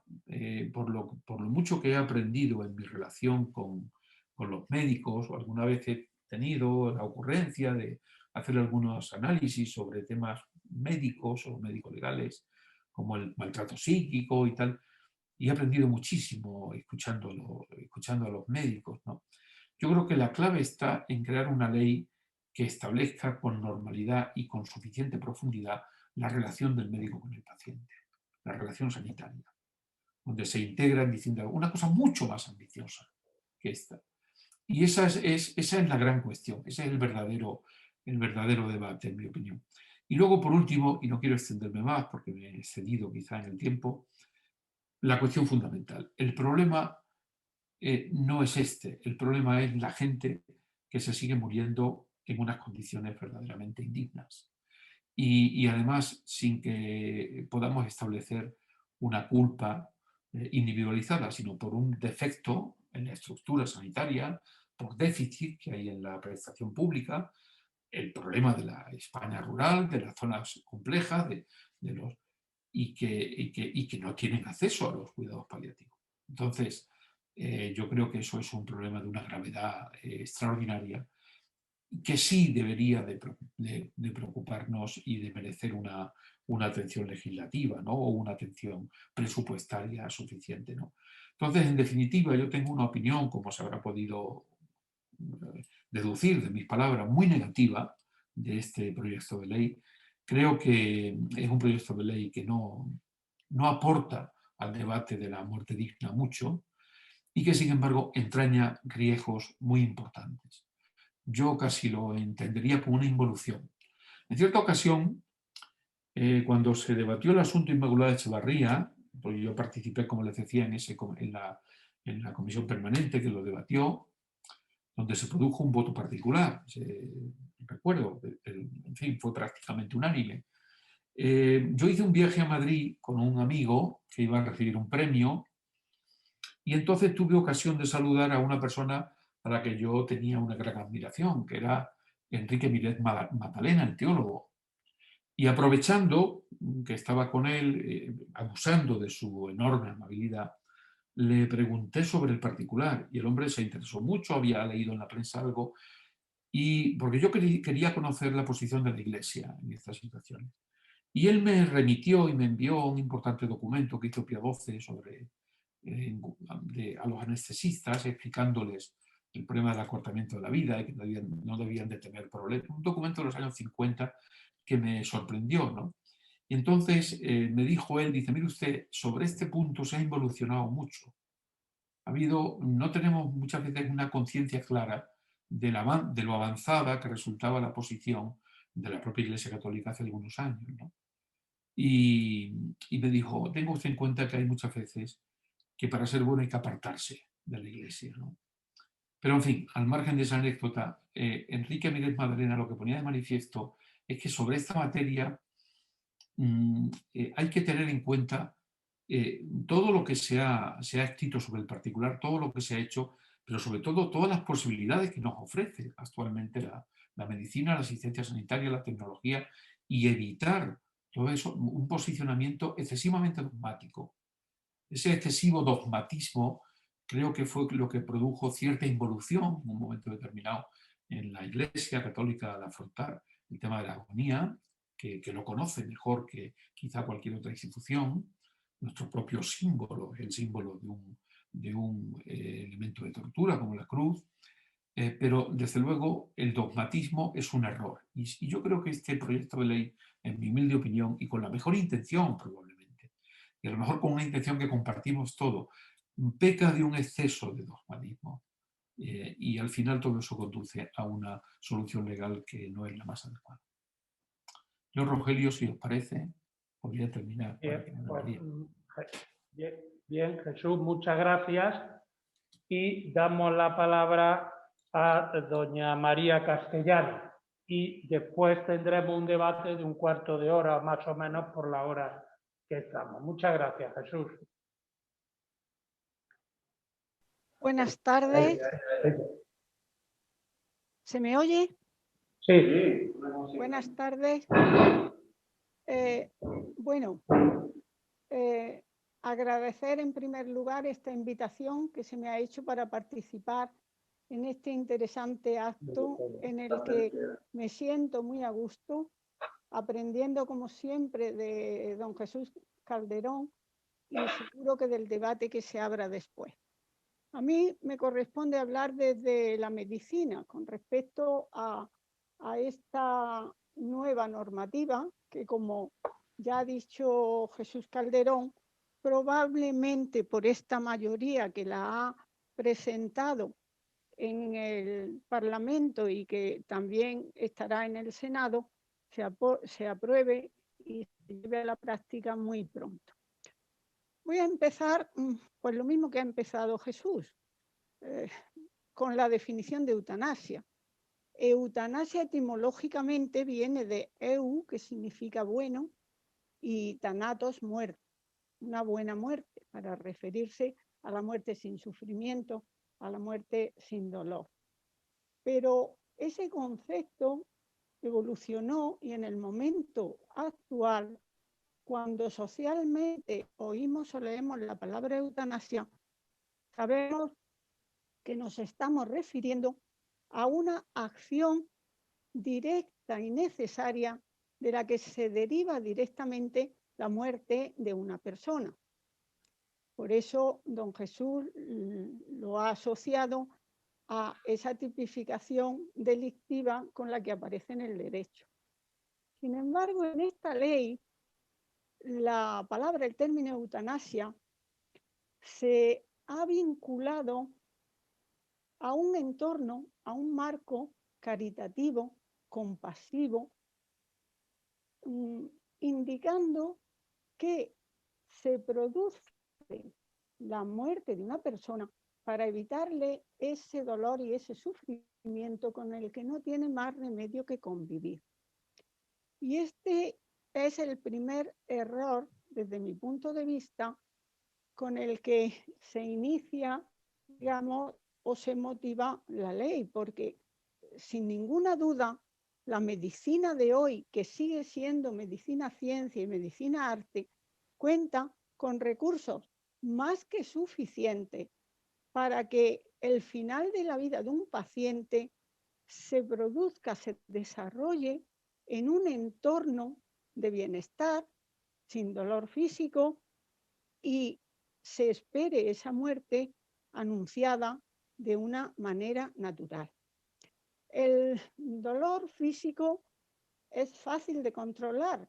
por lo mucho que he aprendido en mi relación con los médicos, o alguna vez he tenido la ocurrencia de hacer algunos análisis sobre temas médicos o médico-legales, como el maltrato psíquico y tal, y he aprendido muchísimo escuchando a los médicos, ¿no? Yo creo que la clave está en crear una ley que establezca con normalidad y con suficiente profundidad la relación del médico con el paciente, la relación sanitaria, donde se integran diciendo una cosa mucho más ambiciosa que esta. Y esa es la gran cuestión, ese es el verdadero debate, en mi opinión. Y luego, por último, y no quiero extenderme más porque me he excedido quizá en el tiempo, la cuestión fundamental. El problema no es este, el problema es la gente que se sigue muriendo en unas condiciones verdaderamente indignas. Y además sin que podamos establecer una culpa individualizada, sino por un defecto en la estructura sanitaria, por déficit que hay en la prestación pública, el problema de la España rural, de las zonas complejas, y que no tienen acceso a los cuidados paliativos. Entonces, yo creo que eso es un problema de una gravedad extraordinaria que sí debería de preocuparnos y de merecer una atención legislativa, ¿no? O una atención presupuestaria suficiente, ¿no? Entonces, en definitiva, yo tengo una opinión, como se habrá podido deducir de mis palabras, muy negativa de este proyecto de ley. Creo que es un proyecto de ley que no aporta al debate de la muerte digna mucho y que, sin embargo, entraña riesgos muy importantes. Yo casi lo entendería como una involución. En cierta ocasión, cuando se debatió el asunto Inmaculada Echevarría, porque yo participé, como les decía, en la comisión permanente que lo debatió, donde se produjo un voto particular. Recuerdo, en fin, fue prácticamente unánime. Yo hice un viaje a Madrid con un amigo que iba a recibir un premio y entonces tuve ocasión de saludar a una persona a la que yo tenía una gran admiración, que era Enrique Miret Maddalena, el teólogo. Y aprovechando que estaba con él, abusando de su enorme amabilidad, le pregunté sobre el particular y el hombre se interesó mucho, había leído en la prensa algo, y porque yo quería conocer la posición de la Iglesia en estas situaciones. Y él me remitió y me envió un importante documento que hizo Pío XII sobre, a los anestesistas, explicándoles el problema del acortamiento de la vida y que no debían de tener problemas. Un documento de los años 50 que me sorprendió, ¿no? Y entonces me dijo él, dice, mire usted, sobre este punto se ha involucionado mucho. No tenemos muchas veces una conciencia clara de lo avanzada que resultaba la posición de la propia Iglesia Católica hace algunos años, ¿no? Y me dijo, tenga usted en cuenta que hay muchas veces que para ser bueno hay que apartarse de la Iglesia, ¿no? Pero en fin, al margen de esa anécdota, Enrique Miret Maddalena lo que ponía de manifiesto es que sobre esta materia hay que tener en cuenta todo lo que se ha escrito sobre el particular, todo lo que se ha hecho, pero sobre todo todas las posibilidades que nos ofrece actualmente la medicina, la asistencia sanitaria, la tecnología, y evitar todo eso, un posicionamiento excesivamente dogmático. Ese excesivo dogmatismo creo que fue lo que produjo cierta involución en un momento determinado en la Iglesia Católica al afrontar el tema de la agonía, que lo conoce mejor que quizá cualquier otra institución, nuestro propio símbolo, el símbolo de un elemento de tortura como la cruz, pero desde luego el dogmatismo es un error. Y yo creo que este proyecto de ley, en mi humilde opinión, y con la mejor intención probablemente, y a lo mejor con una intención que compartimos todo, peca de un exceso de dogmatismo. Y al final todo eso conduce a una solución legal que no es la más adecuada. Yo, Rogelio, si os parece, podría terminar. Bien, Jesús, muchas gracias. Y damos la palabra a doña María Castellano. Y después tendremos un debate de un cuarto de hora, más o menos por la hora que estamos. Muchas gracias, Jesús. Buenas tardes. ¿Se me oye? Sí. Buenas tardes. Bueno, agradecer en primer lugar esta invitación que se me ha hecho para participar en este interesante acto en el que me siento muy a gusto, aprendiendo como siempre de don Jesús Calderón y seguro que del debate que se abra después. A mí me corresponde hablar desde la medicina con respecto a esta nueva normativa que, como ya ha dicho Jesús Calderón, probablemente por esta mayoría que la ha presentado en el Parlamento y que también estará en el Senado, se apruebe y se lleve a la práctica muy pronto. Voy a empezar, pues lo mismo que ha empezado Jesús, con la definición de eutanasia. Eutanasia etimológicamente viene de eu, que significa bueno, y thanatos, muerte, una buena muerte, para referirse a la muerte sin sufrimiento, a la muerte sin dolor. Pero ese concepto evolucionó y en el momento actual, cuando socialmente oímos o leemos la palabra eutanasia, sabemos que nos estamos refiriendo a una acción directa y necesaria de la que se deriva directamente la muerte de una persona. Por eso don Jesús lo ha asociado a esa tipificación delictiva con la que aparece en el derecho. Sin embargo, en esta ley, la palabra, el término eutanasia, se ha vinculado a un entorno, a un marco caritativo, compasivo, indicando que se produce la muerte de una persona para evitarle ese dolor y ese sufrimiento con el que no tiene más remedio que convivir. Y este es el primer error, desde mi punto de vista, con el que se inicia, digamos, o se motiva la ley, porque sin ninguna duda la medicina de hoy, que sigue siendo medicina ciencia y medicina arte, cuenta con recursos más que suficientes para que el final de la vida de un paciente se produzca, se desarrolle en un entorno de bienestar, sin dolor físico, y se espere esa muerte anunciada de una manera natural. El dolor físico es fácil de controlar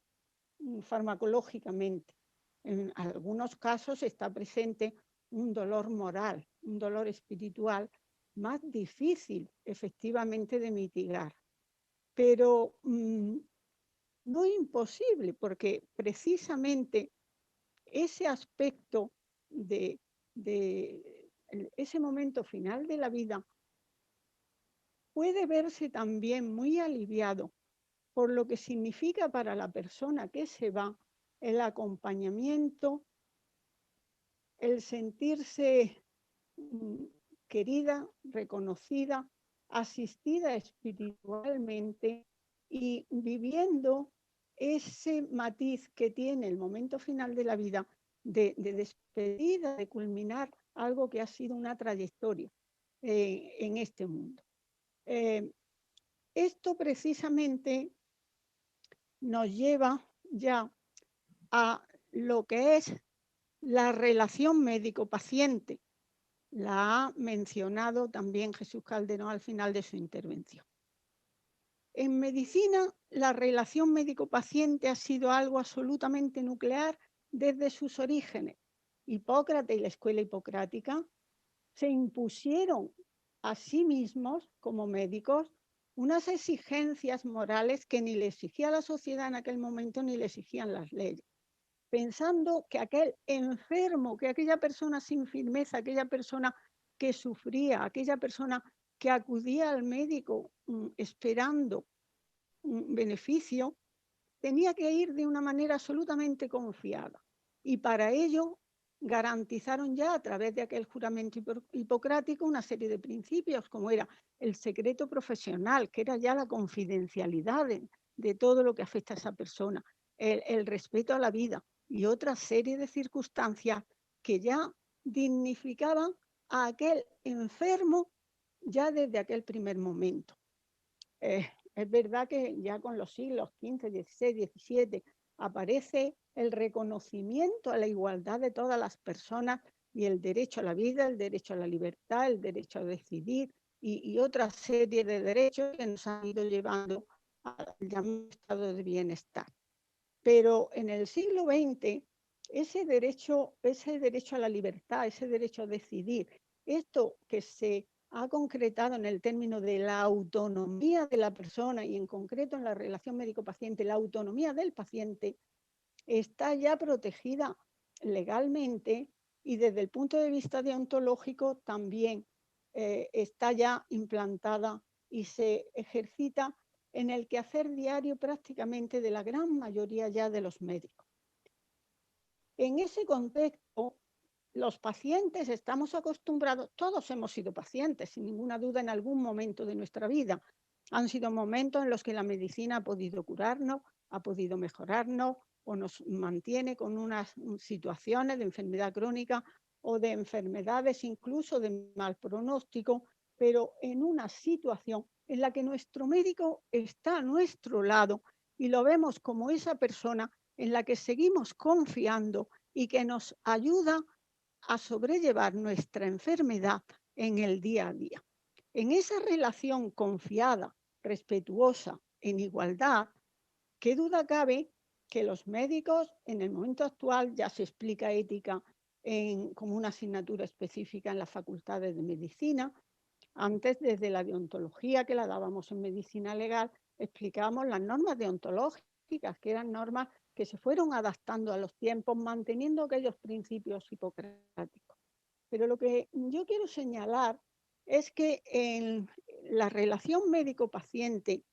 farmacológicamente. En algunos casos está presente un dolor moral, un dolor espiritual más difícil efectivamente de mitigar, pero no imposible, porque precisamente ese aspecto de ese momento final de la vida puede verse también muy aliviado por lo que significa para la persona que se va el acompañamiento, el sentirse querida, reconocida, asistida espiritualmente y viviendo ese matiz que tiene el momento final de la vida de despedida, de culminar algo que ha sido una trayectoria en este mundo. Esto precisamente nos lleva ya a lo que es la relación médico-paciente. La ha mencionado también Jesús Calderón al final de su intervención. En medicina, la relación médico-paciente ha sido algo absolutamente nuclear desde sus orígenes. Hipócrates y la escuela hipocrática se impusieron a sí mismos, como médicos, unas exigencias morales que ni le exigía la sociedad en aquel momento ni le exigían las leyes, pensando que aquel enfermo, que aquella persona sin firmeza, aquella persona que sufría, aquella persona que acudía al médico esperando un beneficio, tenía que ir de una manera absolutamente confiada. Y para ello garantizaron ya a través de aquel juramento hipocrático una serie de principios, como era el secreto profesional, que era ya la confidencialidad de todo lo que afecta a esa persona, el respeto a la vida y otra serie de circunstancias que ya dignificaban a aquel enfermo ya desde aquel primer momento. Es verdad que ya con los siglos XV, XVI, XVII aparece el reconocimiento a la igualdad de todas las personas y el derecho a la vida, el derecho a la libertad, el derecho a decidir y otra serie de derechos que nos han ido llevando al llamado estado de bienestar. Pero en el siglo XX, ese derecho a la libertad, ese derecho a decidir, esto que se ha concretado en el término de la autonomía de la persona y en concreto en la relación médico-paciente, la autonomía del paciente, está ya protegida legalmente y desde el punto de vista deontológico también está ya implantada y se ejercita en el quehacer diario prácticamente de la gran mayoría ya de los médicos. En ese contexto, los pacientes estamos acostumbrados, todos hemos sido pacientes, sin ninguna duda, en algún momento de nuestra vida. Han sido momentos en los que la medicina ha podido curarnos, ha podido mejorarnos o nos mantiene con unas situaciones de enfermedad crónica o de enfermedades incluso de mal pronóstico pero en una situación en la que nuestro médico está a nuestro lado y lo vemos como esa persona en la que seguimos confiando y que nos ayuda a sobrellevar nuestra enfermedad en el día a día. En esa relación confiada, respetuosa, en igualdad, ¿qué duda cabe que los médicos en el momento actual ya se explica ética como una asignatura específica en las facultades de medicina? Antes, desde la deontología que la dábamos en medicina legal, explicábamos las normas deontológicas, que eran normas que se fueron adaptando a los tiempos, manteniendo aquellos principios hipocráticos. Pero lo que yo quiero señalar es que en la relación médico-paciente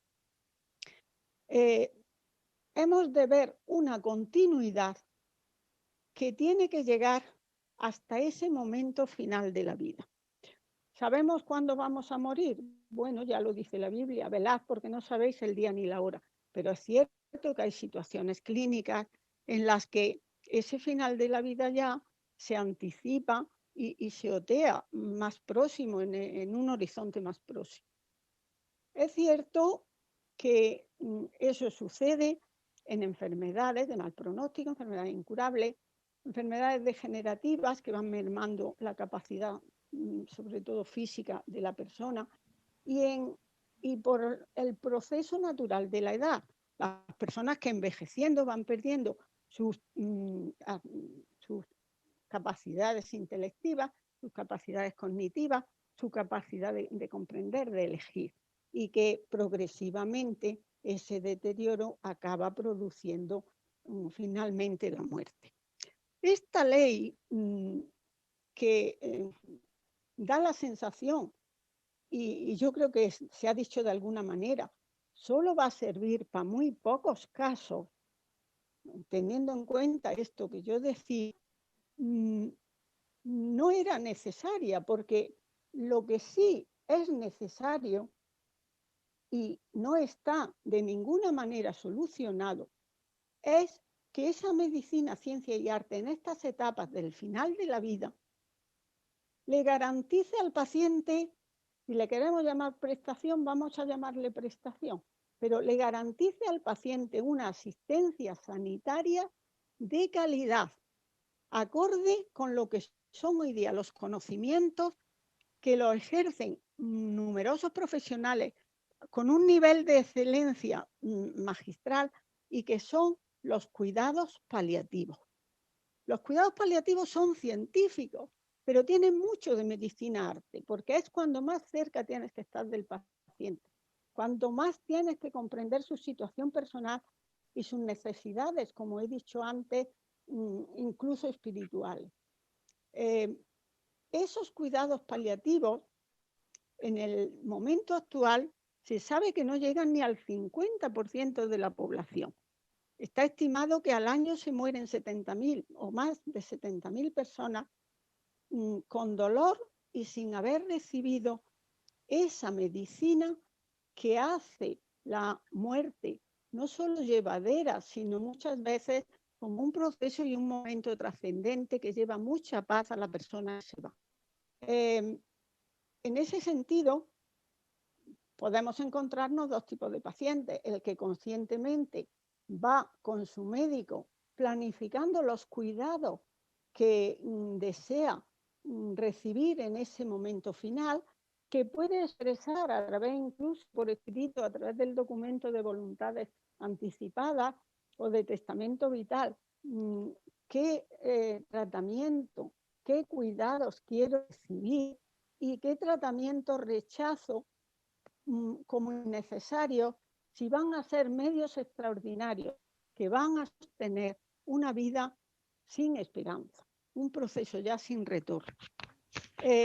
hemos de ver una continuidad que tiene que llegar hasta ese momento final de la vida. ¿Sabemos cuándo vamos a morir? Bueno, ya lo dice la Biblia, velad porque no sabéis el día ni la hora. Pero es cierto que hay situaciones clínicas en las que ese final de la vida ya se anticipa y se otea más próximo, en un horizonte más próximo. Es cierto que eso sucede en enfermedades de mal pronóstico, enfermedades incurables, enfermedades degenerativas que van mermando la capacidad, sobre todo física, de la persona, y por el proceso natural de la edad. Las personas que envejeciendo van perdiendo sus capacidades intelectivas, sus capacidades cognitivas, su capacidad de comprender, de elegir, y que progresivamente ese deterioro acaba produciendo finalmente la muerte. Esta ley que da la sensación, y yo creo que se ha dicho de alguna manera, solo va a servir para muy pocos casos, teniendo en cuenta esto que yo decía, no era necesaria, porque lo que sí es necesario y no está de ninguna manera solucionado es que esa medicina, ciencia y arte en estas etapas del final de la vida le garantice al paciente, si le queremos llamar prestación, vamos a llamarle prestación, pero le garantice al paciente una asistencia sanitaria de calidad, acorde con lo que son hoy día los conocimientos que lo ejercen numerosos profesionales con un nivel de excelencia magistral, y que son los cuidados paliativos. Los cuidados paliativos son científicos, pero tienen mucho de medicina-arte, porque es cuando más cerca tienes que estar del paciente, cuando más tienes que comprender su situación personal y sus necesidades, como he dicho antes, incluso espirituales. Esos cuidados paliativos, en el momento actual, se sabe que no llegan ni al 50% de la población. Está estimado que al año se mueren 70.000 o más de 70.000 personas con dolor y sin haber recibido esa medicina que hace la muerte no solo llevadera, sino muchas veces como un proceso y un momento trascendente que lleva mucha paz a la persona que se va. En ese sentido, podemos encontrarnos dos tipos de pacientes: el que conscientemente va con su médico planificando los cuidados que desea recibir en ese momento final, que puede expresar a través, incluso por escrito, a través del documento de voluntades anticipadas o de testamento vital, qué tratamiento, qué cuidados quiero recibir y qué tratamiento rechazo como innecesarios, si van a ser medios extraordinarios que van a sostener una vida sin esperanza, un proceso ya sin retorno.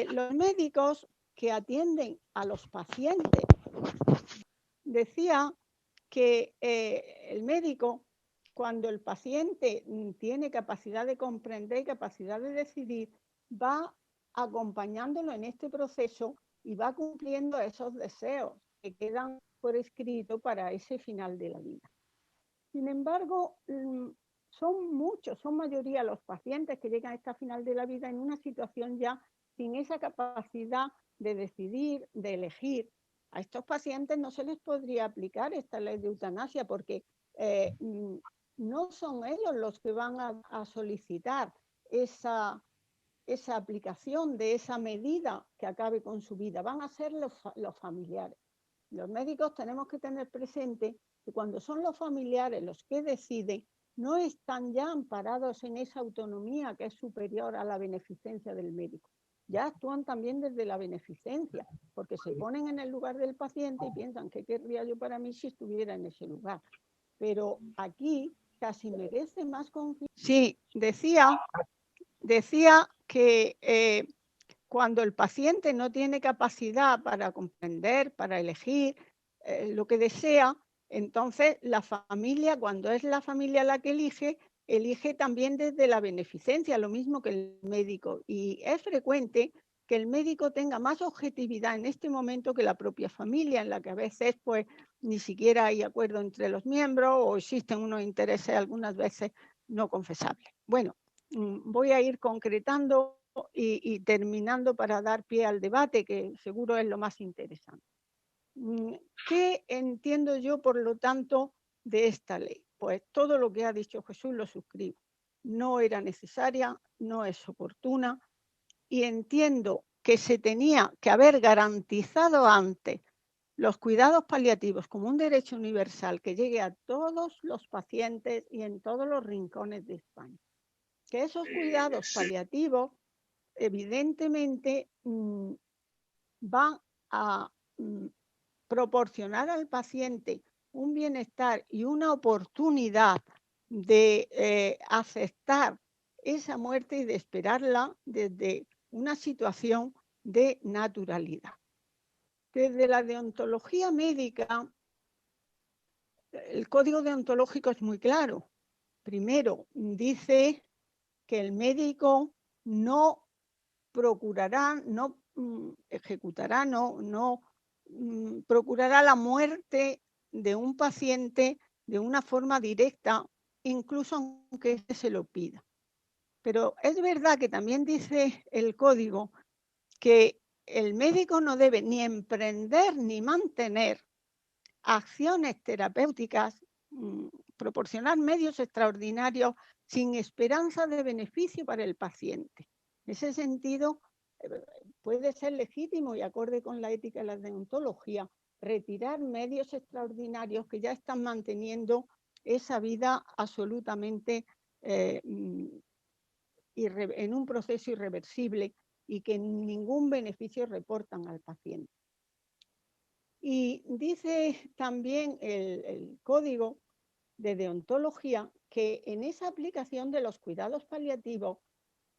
Los médicos que atienden a los pacientes, decía que el médico, cuando el paciente tiene capacidad de comprender y capacidad de decidir, va acompañándolo en este proceso y va cumpliendo esos deseos que quedan por escrito para ese final de la vida. Sin embargo, son muchos, son mayoría los pacientes que llegan a este final de la vida en una situación ya sin esa capacidad de decidir, de elegir. A estos pacientes no se les podría aplicar esta ley de eutanasia porque no son ellos los que van a solicitar esa aplicación de esa medida que acabe con su vida, van a ser los familiares. Los médicos tenemos que tener presente que cuando son los familiares los que deciden, no están ya amparados en esa autonomía que es superior a la beneficencia del médico. Ya actúan también desde la beneficencia, porque se ponen en el lugar del paciente y piensan ¿qué querría yo para mí si estuviera en ese lugar? Pero aquí casi merece más confianza. Sí, decía que cuando el paciente no tiene capacidad para comprender, para elegir lo que desea, entonces la familia, cuando es la familia la que elige también desde la beneficencia, lo mismo que el médico. Y es frecuente que el médico tenga más objetividad en este momento que la propia familia, en la que a veces pues ni siquiera hay acuerdo entre los miembros o existen unos intereses algunas veces no confesables. Bueno, voy a ir concretando y terminando para dar pie al debate, que seguro es lo más interesante. ¿Qué entiendo yo, por lo tanto, de esta ley? Pues todo lo que ha dicho Jesús lo suscribo. No era necesaria, no es oportuna, y entiendo que se tenía que haber garantizado antes los cuidados paliativos como un derecho universal que llegue a todos los pacientes y en todos los rincones de España. Que esos cuidados paliativos evidentemente van a proporcionar al paciente un bienestar y una oportunidad de aceptar esa muerte y de esperarla desde una situación de naturalidad. Desde la deontología médica, el código deontológico es muy claro. Primero, dice que el médico no procurará, no ejecutará, no procurará la muerte de un paciente de una forma directa, incluso aunque se lo pida. Pero es verdad que también dice el código que el médico no debe ni emprender ni mantener acciones terapéuticas, proporcionar medios extraordinarios sin esperanza de beneficio para el paciente. En ese sentido, puede ser legítimo y acorde con la ética y la deontología retirar medios extraordinarios que ya están manteniendo esa vida absolutamente en un proceso irreversible y que ningún beneficio reportan al paciente. Y dice también el código de deontología que en esa aplicación de los cuidados paliativos,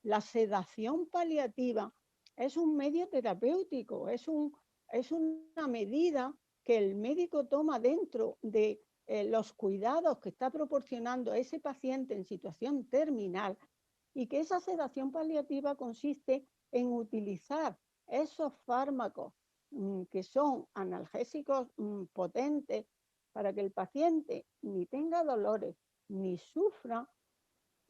la sedación paliativa es un medio terapéutico, es una medida que el médico toma dentro de los cuidados que está proporcionando a ese paciente en situación terminal y que esa sedación paliativa consiste en utilizar esos fármacos que son analgésicos potentes para que el paciente ni tenga dolores ni sufra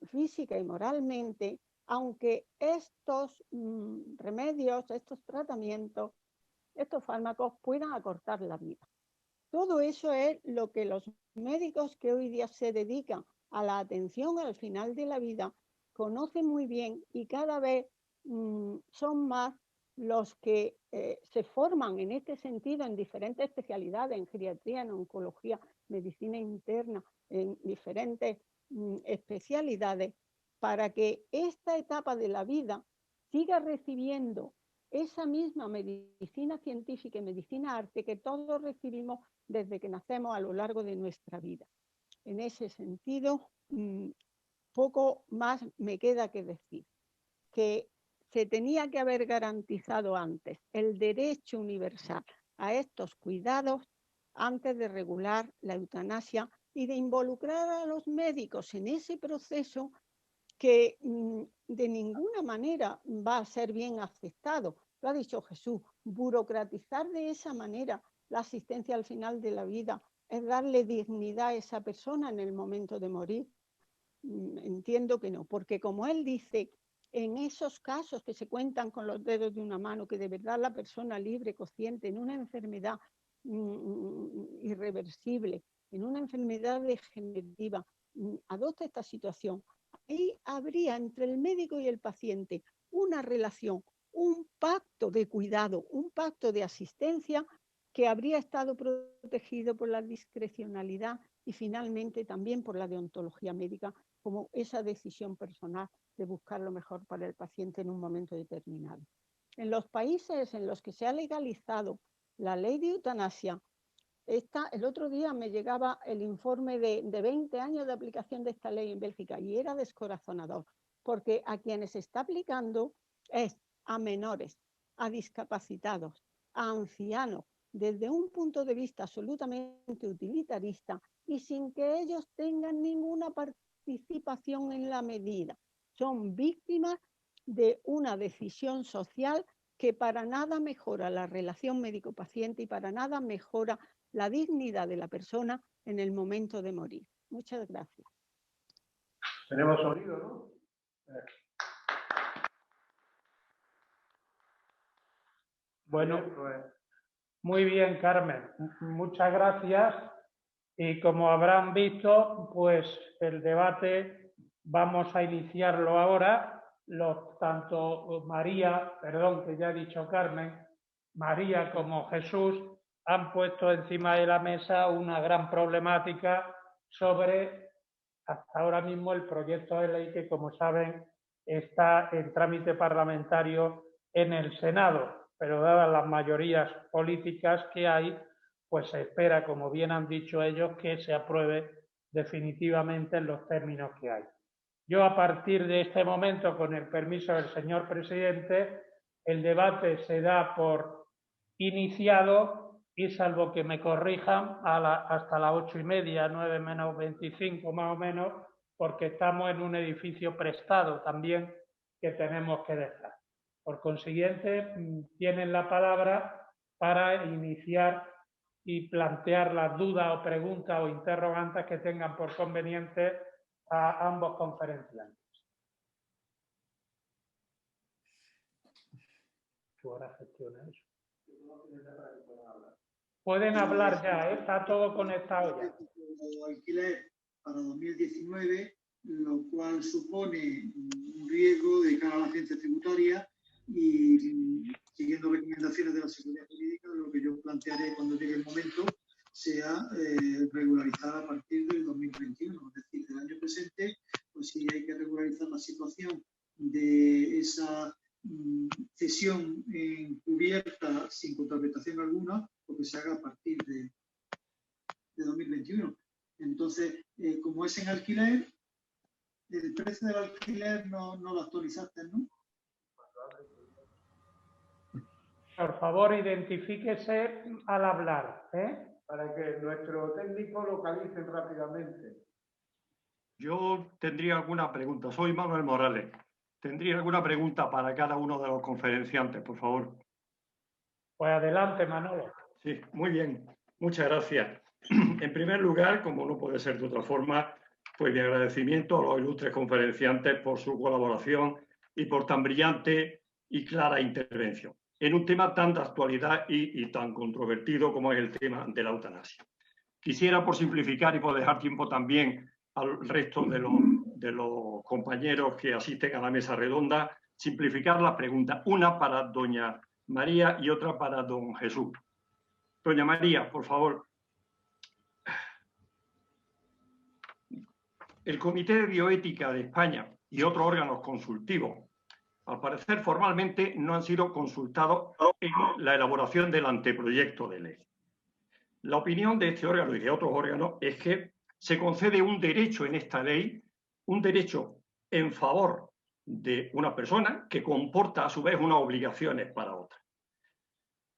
física y moralmente, aunque estos remedios, estos tratamientos, estos fármacos puedan acortar la vida. Todo eso es lo que los médicos que hoy día se dedican a la atención al final de la vida conocen muy bien y cada vez son más los que se forman en este sentido en diferentes especialidades, en geriatría, en oncología, medicina interna, en diferentes especialidades, para que esta etapa de la vida siga recibiendo esa misma medicina científica y medicina arte que todos recibimos desde que nacemos a lo largo de nuestra vida. En ese sentido, poco más me queda que decir, que se tenía que haber garantizado antes el derecho universal a estos cuidados antes de regular la eutanasia y de involucrar a los médicos en ese proceso que de ninguna manera va a ser bien aceptado. Lo ha dicho Jesús, burocratizar de esa manera la asistencia al final de la vida es darle dignidad a esa persona en el momento de morir. Entiendo que no, porque como él dice en esos casos que se cuentan con los dedos de una mano, que de verdad la persona libre, consciente, en una enfermedad irreversible, en una enfermedad degenerativa, adopta esta situación, ahí habría entre el médico y el paciente una relación, un pacto de cuidado, un pacto de asistencia que habría estado protegido por la discrecionalidad y finalmente también por la deontología médica, como esa decisión personal de buscar lo mejor para el paciente en un momento determinado. En los países en los que se ha legalizado la ley de eutanasia, el otro día me llegaba el informe de 20 años de aplicación de esta ley en Bélgica y era descorazonador, porque a quienes se está aplicando es a menores, a discapacitados, a ancianos, desde un punto de vista absolutamente utilitarista y sin que ellos tengan ninguna participación en la medida. Son víctimas de una decisión social que para nada mejora la relación médico-paciente y para nada mejora la dignidad de la persona en el momento de morir. Muchas gracias. Tenemos sonido, ¿no? Bueno, muy bien, Carmen. Muchas gracias. Y como habrán visto, pues el debate vamos a iniciarlo ahora. Tanto María, perdón, que ya he dicho Carmen, María como Jesús han puesto encima de la mesa una gran problemática sobre, hasta ahora mismo, el proyecto de ley que, como saben, está en trámite parlamentario en el Senado, pero dadas las mayorías políticas que hay, pues se espera, como bien han dicho ellos, que se apruebe definitivamente en los términos que hay. Yo, a partir de este momento, con el permiso del señor presidente, el debate se da por iniciado y, salvo que me corrijan, hasta las 8:30, 9 menos 25 más o menos, porque estamos en un edificio prestado también que tenemos que dejar. Por consiguiente, tienen la palabra para iniciar y plantear las dudas o preguntas o interrogantes que tengan por conveniente a ambos conferenciantes. ¿Tú ahora gestionas eso? Pueden hablar ya, ¿eh? Está todo conectado ya. Alquiler para 2019, lo cual supone un riesgo de cara a la agencia tributaria y, siguiendo recomendaciones de la Seguridad Jurídica, lo que yo plantearé cuando llegue el momento sea regularizar a partir del 2021, es decir, del año presente, pues sí hay que regularizar la situación de esa cesión encubierta sin contraprestación alguna, porque se haga a partir de 2021. Entonces, como es en alquiler, el precio del alquiler no lo actualizaste, ¿no? Por favor, identifíquese al hablar, ¿eh? Para que nuestro técnico localice rápidamente. Yo tendría alguna pregunta. Soy Manuel Morales. ¿Tendría alguna pregunta para cada uno de los conferenciantes, por favor? Pues adelante, Manolo. Sí, muy bien. Muchas gracias. En primer lugar, como no puede ser de otra forma, pues mi agradecimiento a los ilustres conferenciantes por su colaboración y por tan brillante y clara intervención en un tema tan de actualidad y tan controvertido como es el tema de la eutanasia. Quisiera, por simplificar y por dejar tiempo también al resto de los compañeros que asisten a la mesa redonda, simplificar las preguntas, una para doña María y otra para don Jesús. Doña María, por favor. El Comité de Bioética de España y otros órganos consultivos, al parecer formalmente, no han sido consultados en la elaboración del anteproyecto de ley. La opinión de este órgano y de otros órganos es que se concede un derecho en esta ley, un derecho en favor de una persona que comporta a su vez unas obligaciones para otra.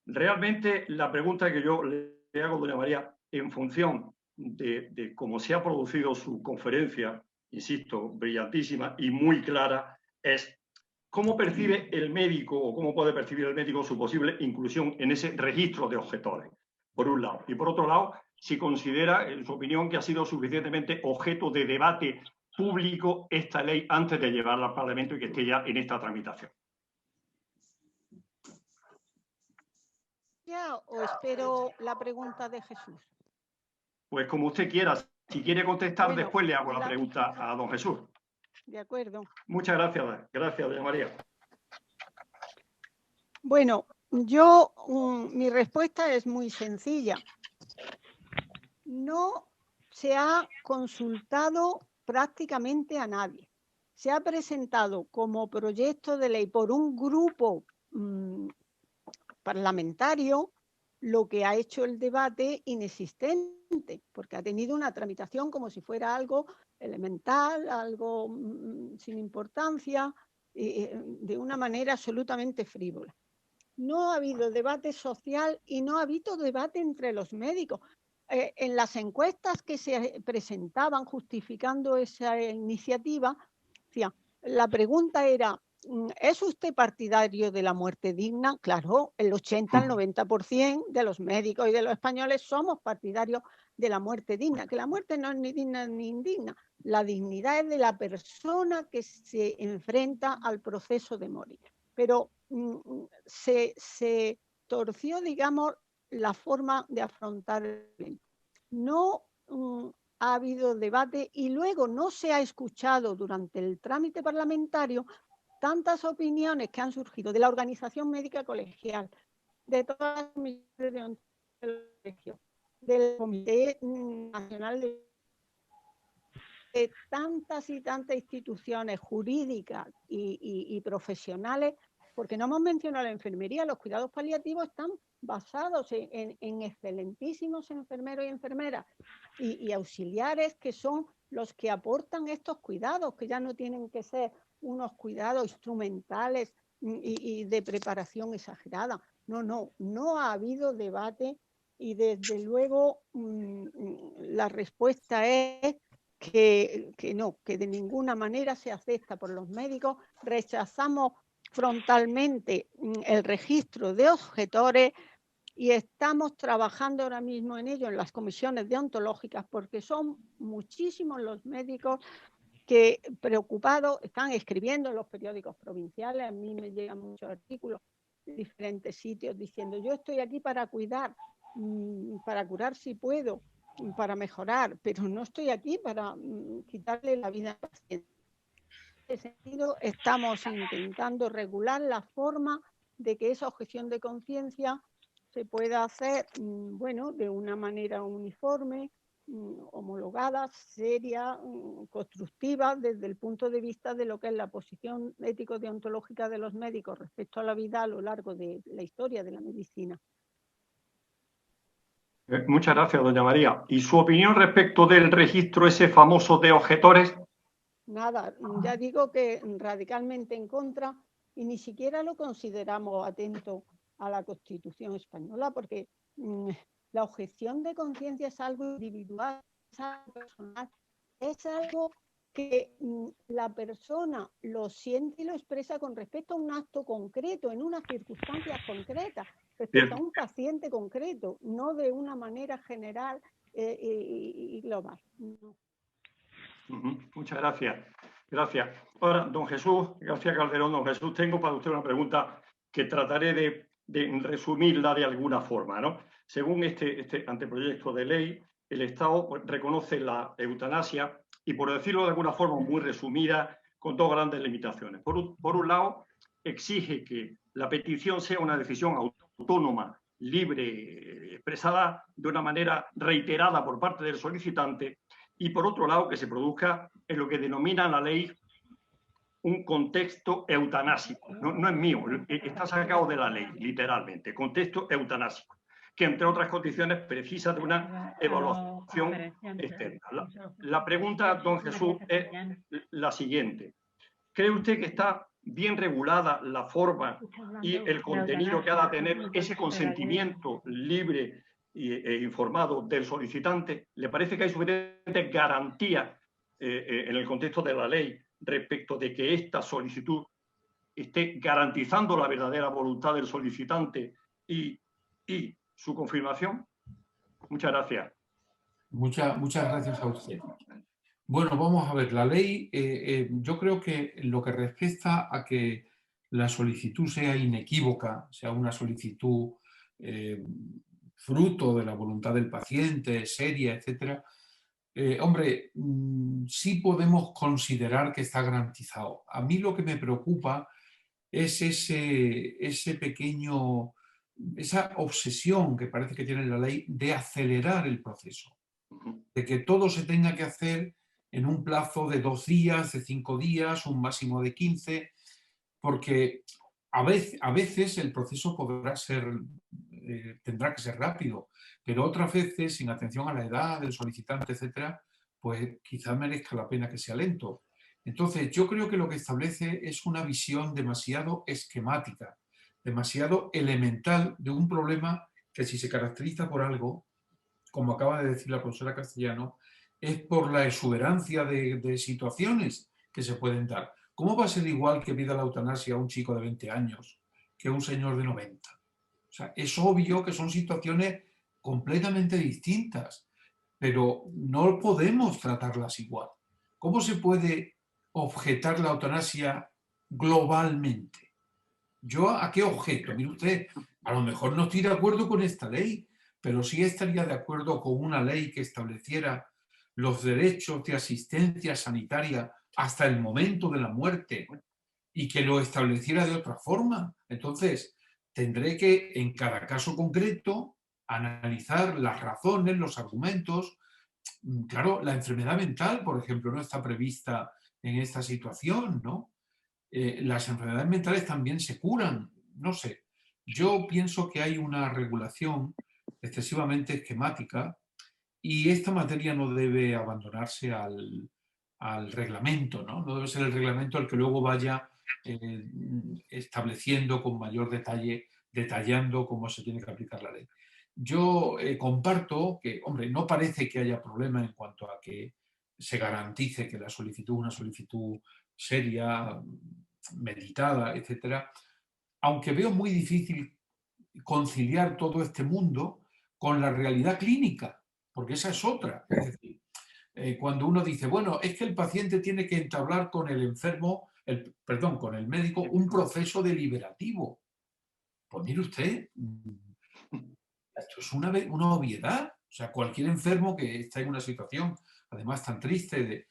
Realmente la pregunta que yo le hago, doña María, en función de cómo se ha producido su conferencia, insisto, brillantísima y muy clara, es ¿cómo percibe el médico o cómo puede percibir el médico su posible inclusión en ese registro de objetores, por un lado? Y por otro lado, si considera, en su opinión, que ha sido suficientemente objeto de debate público esta ley antes de llevarla al Parlamento y que esté ya en esta tramitación. ¿Ya o espero la pregunta de Jesús? Pues como usted quiera. Si quiere contestar, Bueno, después le hago la pregunta a don Jesús. De acuerdo. Muchas gracias. Gracias, doña María. Bueno, mi respuesta es muy sencilla. No se ha consultado prácticamente a nadie. Se ha presentado como proyecto de ley por un grupo parlamentario, lo que ha hecho el debate inexistente, porque ha tenido una tramitación como si fuera algo elemental, algo sin importancia, de una manera absolutamente frívola. No ha habido debate social y no ha habido debate entre los médicos. En las encuestas que se presentaban justificando esa iniciativa, la pregunta era, ¿es usted partidario de la muerte digna? Claro, el 80 al 90% de los médicos y de los españoles somos partidarios de la muerte digna, que la muerte no es ni digna ni indigna. La dignidad es de la persona que se enfrenta al proceso de morir. Pero se torció, digamos, la forma de afrontar el problema. No ha habido debate y luego no se ha escuchado durante el trámite parlamentario tantas opiniones que han surgido de la Organización Médica Colegial, de todas las comisiones de ontología, del Comité Nacional de tantas y tantas instituciones jurídicas y profesionales, porque no hemos mencionado la enfermería. Los cuidados paliativos están basados en excelentísimos enfermeros y enfermeras y auxiliares que son los que aportan estos cuidados, que ya no tienen que ser unos cuidados instrumentales y de preparación exagerada. No ha habido debate y desde luego la respuesta es que no, que de ninguna manera se acepta por los médicos. Rechazamos frontalmente el registro de objetores y estamos trabajando ahora mismo en ello en las comisiones deontológicas, porque son muchísimos los médicos que preocupados están escribiendo en los periódicos provinciales. A mí me llegan muchos artículos de diferentes sitios diciendo: yo estoy aquí para cuidar, para curar si puedo, para mejorar, pero no estoy aquí para quitarle la vida al paciente. En ese sentido, estamos intentando regular la forma de que esa objeción de conciencia se pueda hacer, bueno, de una manera uniforme, homologada, seria, constructiva, desde el punto de vista de lo que es la posición ético-deontológica de los médicos respecto a la vida a lo largo de la historia de la medicina. Muchas gracias, doña María. ¿Y su opinión respecto del registro ese famoso de objetores? Nada, ya digo que radicalmente en contra y ni siquiera lo consideramos atento a la Constitución española, porque la objeción de conciencia es algo individual, es algo personal, es algo que la persona lo siente y lo expresa con respecto a un acto concreto, en unas circunstancias concretas, respecto a un paciente concreto, no de una manera general y global. No. Muchas gracias. Gracias. Ahora, don Jesús García Calderón, don Jesús, tengo para usted una pregunta que trataré de resumirla de alguna forma, ¿no? Según este anteproyecto de ley, el Estado reconoce la eutanasia y, por decirlo de alguna forma muy resumida, con dos grandes limitaciones. Por un lado, exige que la petición sea una decisión autónoma, libre, expresada de una manera reiterada por parte del solicitante, y por otro lado que se produzca en lo que denomina la ley un contexto eutanásico. No es mío, está sacado de la ley, literalmente, contexto eutanásico, que entre otras condiciones precisa de una evaluación externa. La pregunta, don Jesús, es la siguiente. ¿Cree usted que está bien regulada la forma y el contenido que ha de tener ese consentimiento libre e informado del solicitante? ¿Le parece que hay suficientes garantías en el contexto de la ley respecto de que esta solicitud esté garantizando la verdadera voluntad del solicitante y su confirmación? Muchas gracias. Muchas gracias a usted. Bueno, vamos a ver, la ley, yo creo que lo que respecta a que la solicitud sea inequívoca, sea una solicitud fruto de la voluntad del paciente, seria, etcétera, hombre, sí podemos considerar que está garantizado. A mí lo que me preocupa es ese pequeño, esa obsesión que parece que tiene la ley de acelerar el proceso, de que todo se tenga que hacer en un plazo de 2 días, de 5 días, un máximo de 15, porque a veces el proceso podrá ser, tendrá que ser rápido, pero otras veces, sin atención a la edad del solicitante, etcétera, pues quizás merezca la pena que sea lento. Entonces, yo creo que lo que establece es una visión demasiado esquemática, demasiado elemental de un problema que, si se caracteriza por algo, como acaba de decir la profesora Castellano, es por la exuberancia de situaciones que se pueden dar. ¿Cómo va a ser igual que pida la eutanasia a un chico de 20 años que a un señor de 90? O sea, es obvio que son situaciones completamente distintas, pero no podemos tratarlas igual. ¿Cómo se puede objetar la eutanasia globalmente? ¿Yo a qué objeto? Mire usted, a lo mejor no estoy de acuerdo con esta ley, pero sí estaría de acuerdo con una ley que estableciera los derechos de asistencia sanitaria hasta el momento de la muerte y que lo estableciera de otra forma. Entonces, tendré que, en cada caso concreto, analizar las razones, los argumentos. Claro, la enfermedad mental, por ejemplo, no está prevista en esta situación, ¿no? Las enfermedades mentales también se curan, no sé. Yo pienso que hay una regulación excesivamente esquemática y esta materia no debe abandonarse al reglamento, ¿no? No debe ser el reglamento el que luego vaya estableciendo con mayor detalle, detallando cómo se tiene que aplicar la ley. Yo comparto que, hombre, no parece que haya problema en cuanto a que se garantice que la solicitud es una solicitud seria, meditada, etcétera, aunque veo muy difícil conciliar todo este mundo con la realidad clínica, porque esa es otra. Es decir, cuando uno dice, bueno, es que el paciente tiene que entablar con el enfermo, perdón, con el médico, un proceso deliberativo. Pues mire usted, esto es una obviedad. O sea, cualquier enfermo que está en una situación, además tan triste,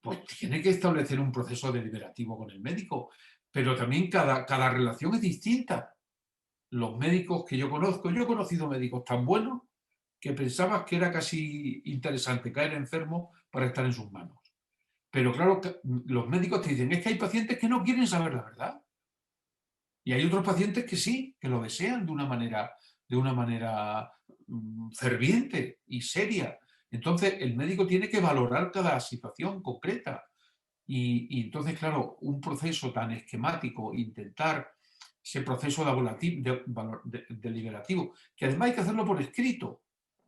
pues tiene que establecer un proceso deliberativo con el médico. Pero también cada relación es distinta. Los médicos que yo he conocido médicos tan buenos que pensabas que era casi interesante caer enfermo para estar en sus manos. Pero claro, los médicos te dicen, es que hay pacientes que no quieren saber la verdad. Y hay otros pacientes que sí, que lo desean de una manera ferviente y seria. Entonces, el médico tiene que valorar cada situación concreta. Y entonces, claro, un proceso tan esquemático, intentar ese proceso deliberativo, que además hay que hacerlo por escrito,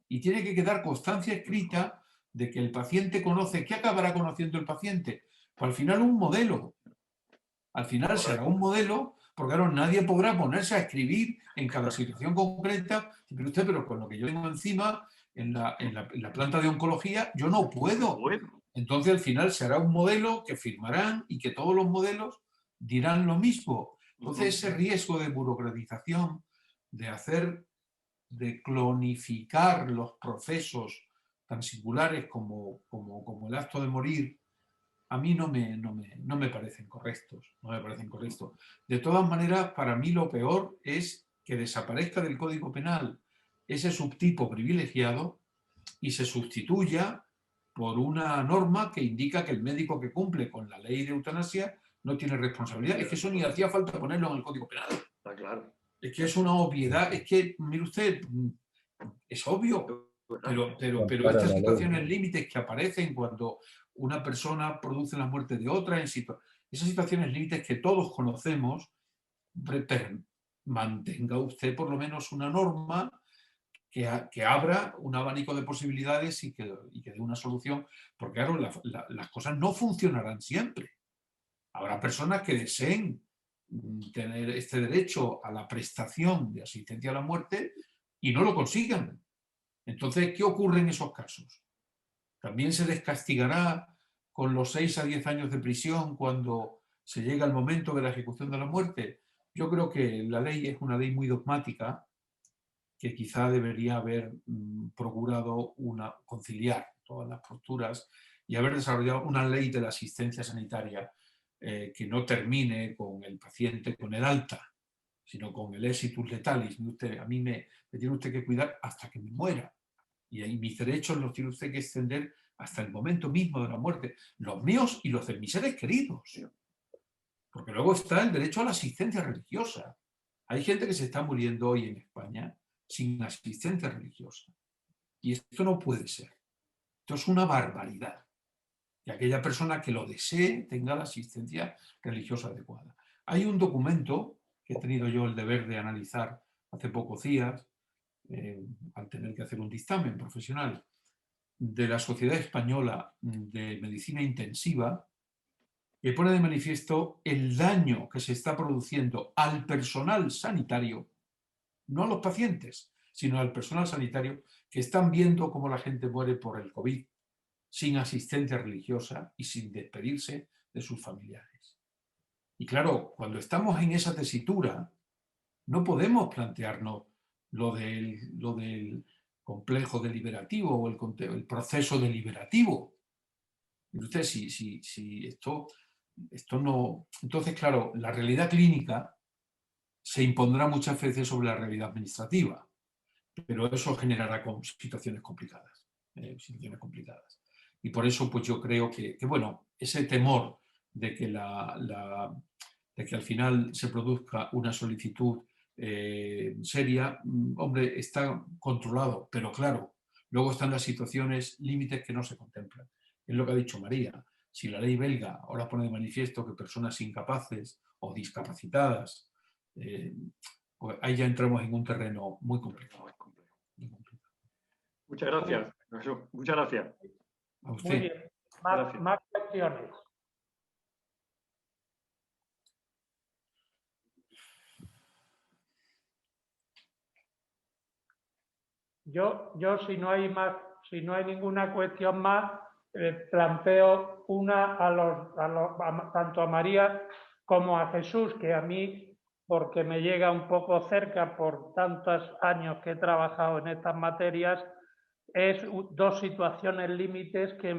y tiene que quedar constancia escrita de que el paciente conoce. ¿Qué acabará conociendo el paciente? Pues al final un modelo. Al final será un modelo, porque claro, nadie podrá ponerse a escribir en cada situación concreta, pero con lo que yo tengo encima en la planta de oncología, yo no puedo. Entonces al final será un modelo que firmarán y que todos los modelos dirán lo mismo. Entonces ese riesgo de burocratización, de clonificar los procesos tan singulares como el acto de morir, a mí no me parecen correctos. No me parecen correctos. De todas maneras, para mí lo peor es que desaparezca del Código Penal ese subtipo privilegiado y se sustituya por una norma que indica que el médico que cumple con la ley de eutanasia no tiene responsabilidad. Es que eso ni hacía falta ponerlo en el Código Penal. Está claro. Es que es una obviedad. Es que, mire usted, es obvio. Pero estas situaciones límites que aparecen cuando una persona produce la muerte de otra, esas situaciones límites que todos conocemos, mantenga usted por lo menos una norma que abra un abanico de posibilidades y que dé una solución, porque claro, las cosas no funcionarán siempre. Habrá personas que deseen tener este derecho a la prestación de asistencia a la muerte y no lo consigan. Entonces, ¿qué ocurre en esos casos? ¿También se les castigará con los 6 a 10 años de prisión cuando se llega el momento de la ejecución de la muerte. Yo creo que la ley es una ley muy dogmática que quizá debería haber procurado conciliar todas las posturas y haber desarrollado una ley de la asistencia sanitaria que no termine con el paciente con el alta, sino con el exitus letalis. A mí me tiene usted que cuidar hasta que me muera. Y mis derechos los tiene usted que extender hasta el momento mismo de la muerte, los míos y los de mis seres queridos. Porque luego está el derecho a la asistencia religiosa. Hay gente que se está muriendo hoy en España sin asistencia religiosa. Y esto no puede ser. Esto es una barbaridad. Y aquella persona que lo desee tenga la asistencia religiosa adecuada. Hay un documento que he tenido yo el deber de analizar hace pocos días, al tener que hacer un dictamen profesional, de la Sociedad Española de Medicina Intensiva, que pone de manifiesto el daño que se está produciendo al personal sanitario, no a los pacientes, sino al personal sanitario, que están viendo cómo la gente muere por el COVID sin asistencia religiosa y sin despedirse de sus familiares. Y claro, cuando estamos en esa tesitura, no podemos plantearnos lo del complejo deliberativo o el proceso deliberativo. Y usted, si esto no... Entonces, claro, la realidad clínica se impondrá muchas veces sobre la realidad administrativa, pero eso generará situaciones complicadas. Y por eso, pues yo creo que bueno, ese temor de que, de que al final se produzca una solicitud seria, hombre, está controlado, pero claro, luego están las situaciones límites que no se contemplan. Es lo que ha dicho María. Si la ley belga ahora pone de manifiesto que personas incapaces o discapacitadas, pues ahí ya entramos en un terreno muy complicado. Muchas gracias. Muchas gracias. A usted. Muy bien. Más cuestiones. Yo si no hay ninguna cuestión más, planteo una tanto a María como a Jesús, que a mí, porque me llega un poco cerca por tantos años que he trabajado en estas materias, es dos situaciones límites que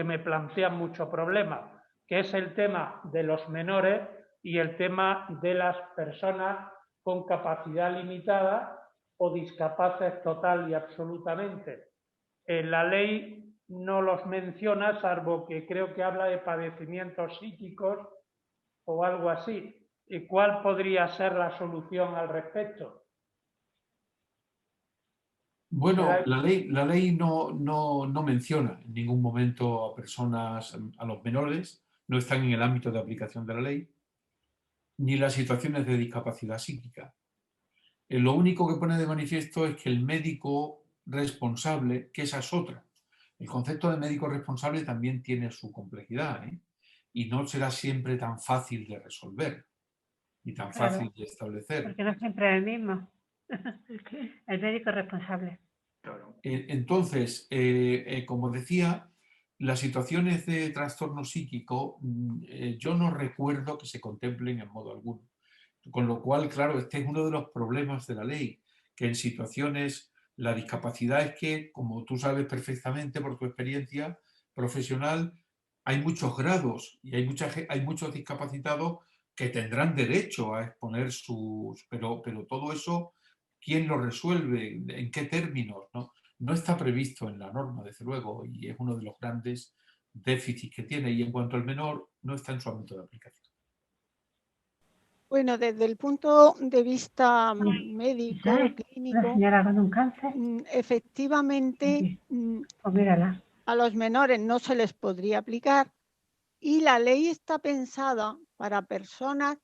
me plantean mucho problema, que es el tema de los menores y el tema de las personas con capacidad limitada o discapaces total y absolutamente. La ley no los menciona, salvo que creo que habla de padecimientos psíquicos o algo así. ¿Y cuál podría ser la solución al respecto? Bueno, la ley no menciona en ningún momento a personas, a los menores, no están en el ámbito de aplicación de la ley, ni las situaciones de discapacidad psíquica. Lo único que pone de manifiesto es que el médico responsable, que esa es otra. El concepto de médico responsable también tiene su complejidad, ¿eh? Y no será siempre tan fácil de resolver y tan fácil de establecer. Porque no siempre es el mismo. El médico responsable. Entonces, como decía, las situaciones de trastorno psíquico yo no recuerdo que se contemplen en modo alguno. Con lo cual, claro, este es uno de los problemas de la ley, que en situaciones, la discapacidad es que, como tú sabes perfectamente por tu experiencia profesional, hay muchos grados y hay muchos discapacitados que tendrán derecho a exponer sus... Pero todo eso, ¿quién lo resuelve? ¿En qué términos? No está previsto en la norma, desde luego, y es uno de los grandes déficits que tiene. Y en cuanto al menor, no está en su ámbito de aplicación. Bueno, desde el punto de vista médico, clínico, una señora con un cáncer. Efectivamente, Pues mírala. A los menores no se les podría aplicar y la ley está pensada para personas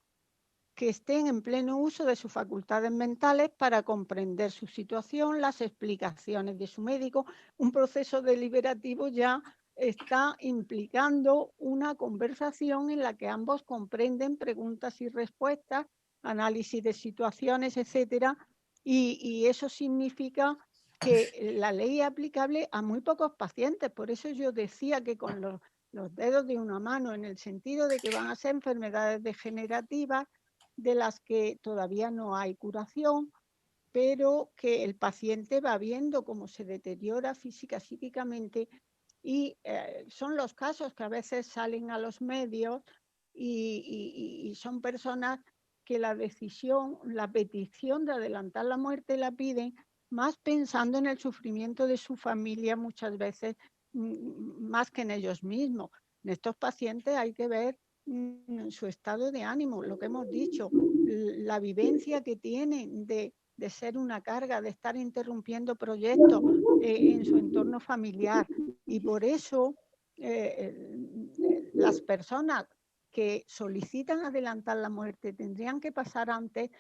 que estén en pleno uso de sus facultades mentales para comprender su situación, las explicaciones de su médico. Un proceso deliberativo ya está implicando una conversación en la que ambos comprenden preguntas y respuestas, análisis de situaciones, etcétera, y eso significa que la ley es aplicable a muy pocos pacientes. Por eso yo decía que con los dedos de una mano, en el sentido de que van a ser enfermedades degenerativas de las que todavía no hay curación, pero que el paciente va viendo cómo se deteriora física, psíquicamente, y son los casos que a veces salen a los medios y son personas que la decisión, la petición de adelantar la muerte la piden más pensando en el sufrimiento de su familia muchas veces, más que en ellos mismos. En estos pacientes hay que ver su estado de ánimo, lo que hemos dicho, la vivencia que tienen de ser una carga, de estar interrumpiendo proyectos en su entorno familiar. Y por eso las personas que solicitan adelantar la muerte tendrían que pasar antes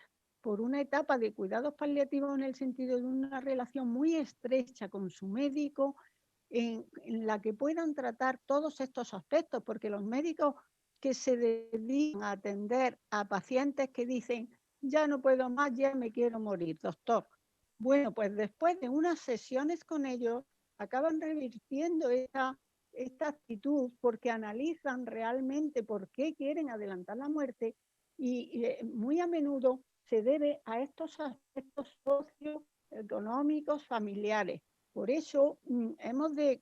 por una etapa de cuidados paliativos, en el sentido de una relación muy estrecha con su médico, en la que puedan tratar todos estos aspectos, porque los médicos que se dedican a atender a pacientes que dicen: ya no puedo más, ya me quiero morir, doctor. Bueno, pues después de unas sesiones con ellos, acaban revirtiendo esta actitud, porque analizan realmente por qué quieren adelantar la muerte, y muy a menudo se debe a estos aspectos socioeconómicos, familiares. Por eso hemos de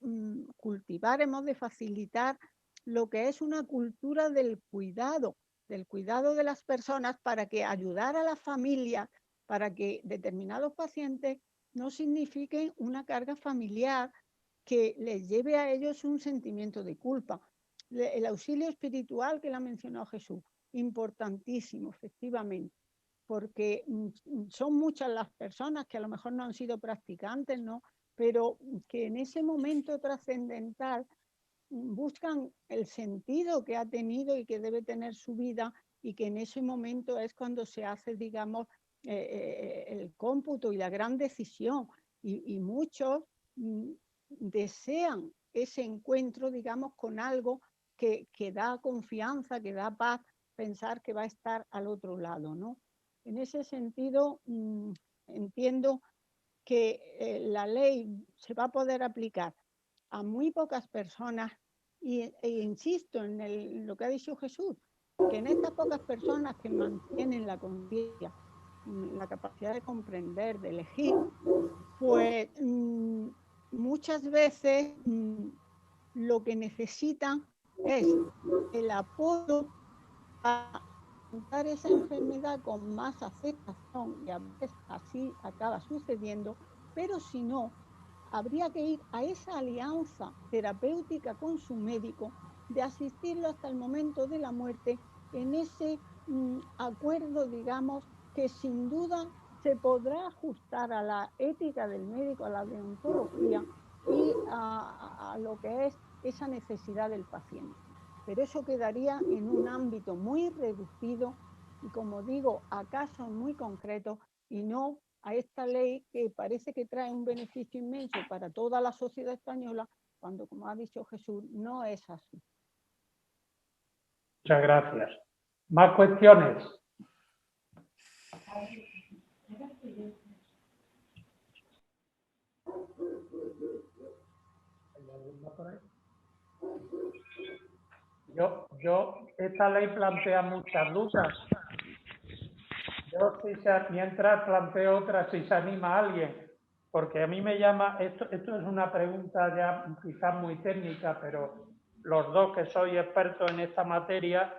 cultivar, hemos de facilitar lo que es una cultura del cuidado de las personas, para que ayudar a la familia, para que determinados pacientes no signifiquen una carga familiar que les lleve a ellos un sentimiento de culpa. El auxilio espiritual, que lo ha mencionado Jesús, importantísimo, efectivamente, porque son muchas las personas que a lo mejor no han sido practicantes, ¿no?, pero que en ese momento trascendental buscan el sentido que ha tenido y que debe tener su vida, y que en ese momento es cuando se hace, digamos, el cómputo y la gran decisión, y muchos desean ese encuentro, digamos, con algo que da confianza, que da paz, pensar que va a estar al otro lado, ¿no? En ese sentido, entiendo que la ley se va a poder aplicar a muy pocas personas, e insisto en lo que ha dicho Jesús, que en estas pocas personas que mantienen la conciencia, la capacidad de comprender, de elegir, pues muchas veces lo que necesitan es el apoyo para afrontar esa enfermedad con más aceptación, y a veces así acaba sucediendo, pero si no, habría que ir a esa alianza terapéutica con su médico, de asistirlo hasta el momento de la muerte, en ese acuerdo, digamos, que sin duda se podrá ajustar a la ética del médico, a la deontología y a lo que es esa necesidad del paciente. Pero eso quedaría en un ámbito muy reducido y, como digo, a casos muy concretos, y no a esta ley que parece que trae un beneficio inmenso para toda la sociedad española, cuando, como ha dicho Jesús, no es así. Muchas gracias. ¿Más cuestiones? Esta ley plantea muchas dudas. Yo, mientras planteo otra, si se anima a alguien, porque a mí me llama, esto es una pregunta ya quizás muy técnica, pero los dos que sois expertos en esta materia,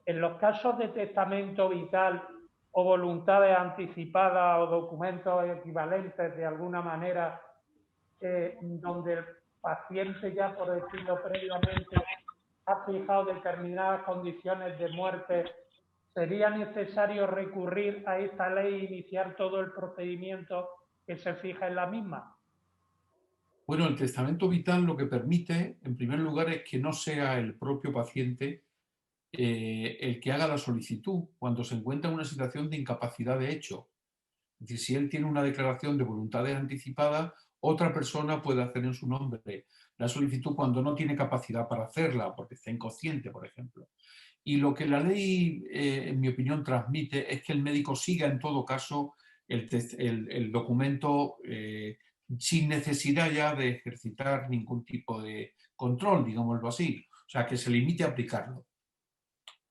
en los casos de testamento vital o voluntades anticipadas o documentos equivalentes de alguna manera, donde el paciente ya, por decirlo previamente, ha fijado determinadas condiciones de muerte, ¿sería necesario recurrir a esta ley e iniciar todo el procedimiento que se fija en la misma? Bueno, el testamento vital lo que permite, en primer lugar, es que no sea el propio paciente el que haga la solicitud cuando se encuentra en una situación de incapacidad de hecho. Es decir, si él tiene una declaración de voluntades anticipadas, otra persona puede hacer en su nombre la solicitud cuando no tiene capacidad para hacerla, porque está inconsciente, por ejemplo. Y lo que la ley, en mi opinión, transmite es que el médico siga en todo caso el documento sin necesidad ya de ejercitar ningún tipo de control, digámoslo así. O sea, que se limite a aplicarlo.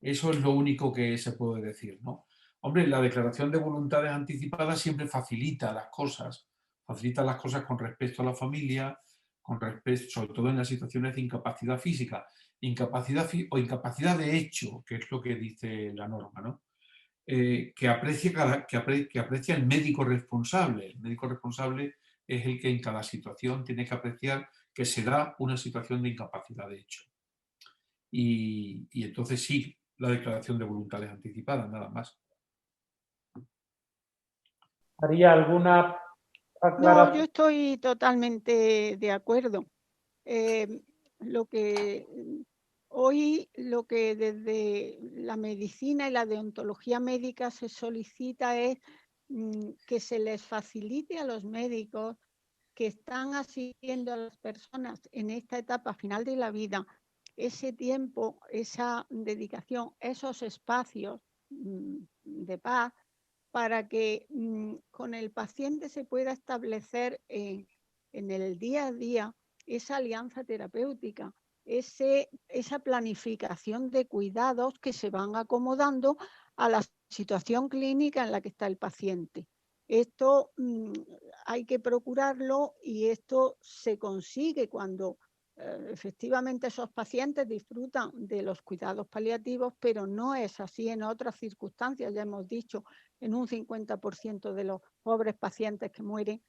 Eso es lo único que se puede decir, ¿no? Hombre, la declaración de voluntades anticipadas siempre facilita las cosas con respecto a la familia, con respecto, sobre todo en las situaciones de incapacidad física, o incapacidad de hecho, que es lo que dice la norma, ¿no? Que aprecia el médico responsable. El médico responsable es el que en cada situación tiene que apreciar que se da una situación de incapacidad de hecho. Y entonces sí, la declaración de voluntades anticipadas, nada más. ¿Haría alguna aclaración? No, yo estoy totalmente de acuerdo. Hoy lo que desde la medicina y la deontología médica se solicita es que se les facilite a los médicos que están asistiendo a las personas en esta etapa final de la vida ese tiempo, esa dedicación, esos espacios de paz para que con el paciente se pueda establecer en el día a día esa alianza terapéutica, esa planificación de cuidados que se van acomodando a la situación clínica en la que está el paciente. Esto hay que procurarlo y esto se consigue cuando efectivamente esos pacientes disfrutan de los cuidados paliativos, pero no es así en otras circunstancias. Ya hemos dicho, en un 50% de los pobres pacientes que mueren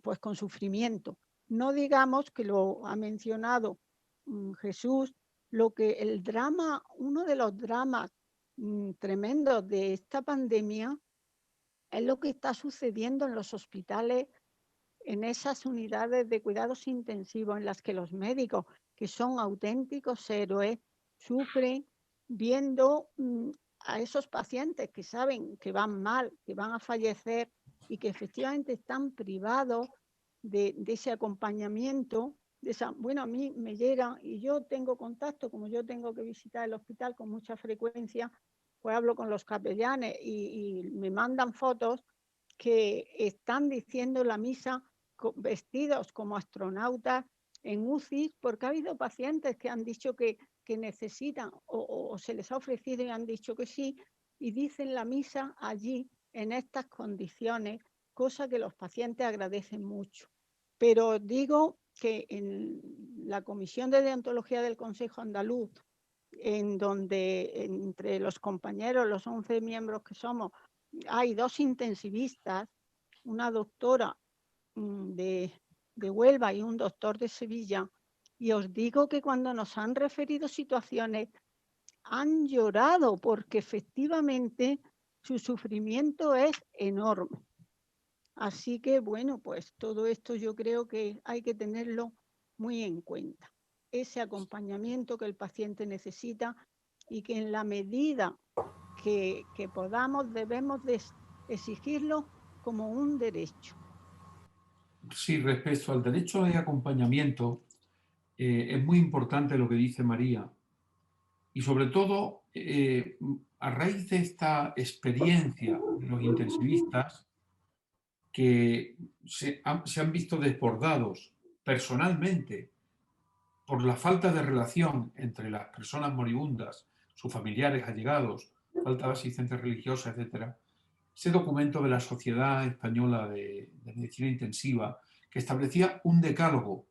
pues con sufrimiento. No digamos, que lo ha mencionado Jesús, uno de los dramas tremendos de esta pandemia es lo que está sucediendo en los hospitales, en esas unidades de cuidados intensivos en las que los médicos, que son auténticos héroes, sufren viendo a esos pacientes que saben que van mal, que van a fallecer y que efectivamente están privados de ese acompañamiento. Bueno, a mí me llegan y yo tengo contacto, como yo tengo que visitar el hospital con mucha frecuencia, pues hablo con los capellanes y me mandan fotos que están diciendo la misa vestidos como astronautas en UCI, porque ha habido pacientes que han dicho que necesitan o se les ha ofrecido y han dicho que sí, y dicen la misa allí en estas condiciones, cosa que los pacientes agradecen mucho. Pero digo que en la Comisión de Deontología del Consejo Andaluz, en donde entre los compañeros, los 11 miembros que somos, hay 2 intensivistas, una doctora de Huelva y un doctor de Sevilla, y os digo que cuando nos han referido situaciones han llorado porque efectivamente su sufrimiento es enorme. Así que bueno, pues todo esto yo creo que hay que tenerlo muy en cuenta. Ese acompañamiento que el paciente necesita y que en la medida que podamos debemos de exigirlo como un derecho. Sí, respecto al derecho de acompañamiento, es muy importante lo que dice María. Y sobre todo, a raíz de esta experiencia de los intensivistas, que se han visto desbordados personalmente por la falta de relación entre las personas moribundas, sus familiares allegados, falta de asistencia religiosa, etc. Ese documento de la Sociedad Española de Medicina Intensiva, que establecía un decálogo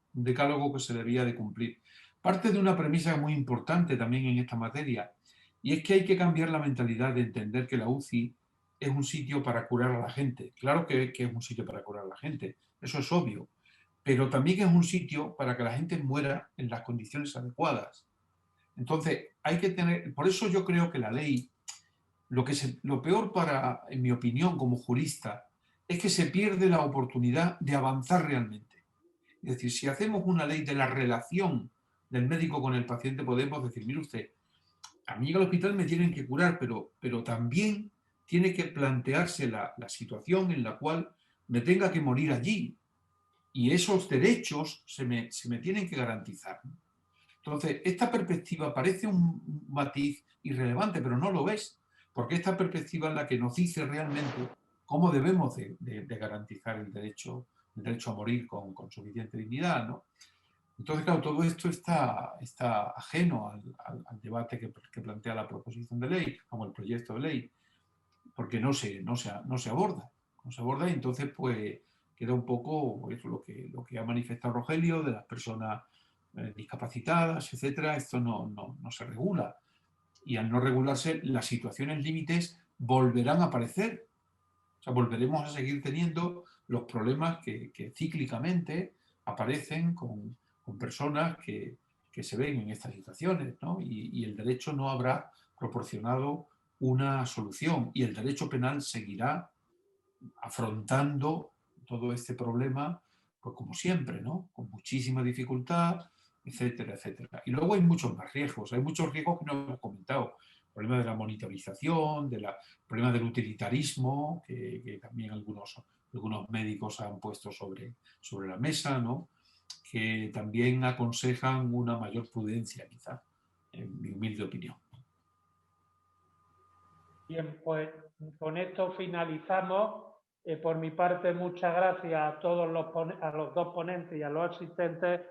que se debía de cumplir. Parte de una premisa muy importante también en esta materia, y es que hay que cambiar la mentalidad de entender que la UCI es un sitio para curar a la gente. Claro que es un sitio para curar a la gente, eso es obvio, pero también es un sitio para que la gente muera en las condiciones adecuadas. Entonces, hay que tener, por eso yo creo que la ley, lo peor en mi opinión, como jurista, es que se pierde la oportunidad de avanzar realmente. Es decir, si hacemos una ley de la relación del médico con el paciente, podemos decir, mire usted, a mí al hospital me tienen que curar, pero también tiene que plantearse la situación en la cual me tenga que morir allí. Y esos derechos se me tienen que garantizar. Entonces, esta perspectiva parece un matiz irrelevante, pero no lo es, porque esta perspectiva es la que nos dice realmente cómo debemos de garantizar el derecho a morir con suficiente dignidad, ¿no? Entonces, claro, todo esto está ajeno al debate que plantea la proposición de ley, como el proyecto de ley, porque no se aborda. No se aborda y entonces pues queda un poco pues, lo que ha manifestado Rogelio de las personas discapacitadas, etcétera. Esto no se regula. Y al no regularse, las situaciones límites volverán a aparecer. O sea, volveremos a seguir teniendo los problemas que cíclicamente aparecen con personas que se ven en estas situaciones, ¿no? Y el derecho no habrá proporcionado una solución y el derecho penal seguirá afrontando todo este problema, pues como siempre, ¿no? Con muchísima dificultad, etcétera, etcétera. Y luego hay muchos más riesgos, hay muchos riesgos que no hemos comentado. El problema de la monitorización, el problema del utilitarismo, que también algunos médicos han puesto sobre la mesa, ¿no? Que también aconsejan una mayor prudencia, quizá, en mi humilde opinión. Bien, pues con esto finalizamos. Por mi parte, muchas gracias a todos a los dos ponentes y a los asistentes.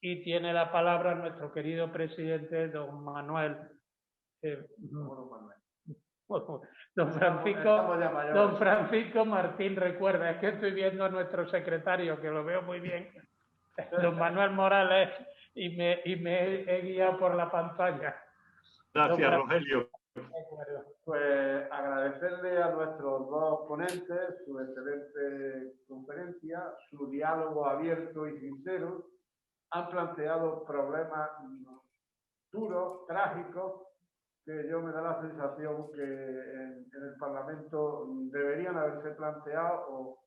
Y tiene la palabra nuestro querido presidente, don Manuel. Don Francisco Martín, recuerda, es que estoy viendo a nuestro secretario, que lo veo muy bien, don Manuel Morales, y me he guiado por la pantalla. Gracias, Rogelio. Pues agradecerle a nuestros dos ponentes su excelente conferencia, su diálogo abierto y sincero. Han planteado problemas duros, trágicos, que yo me da la sensación que en el Parlamento deberían haberse planteado o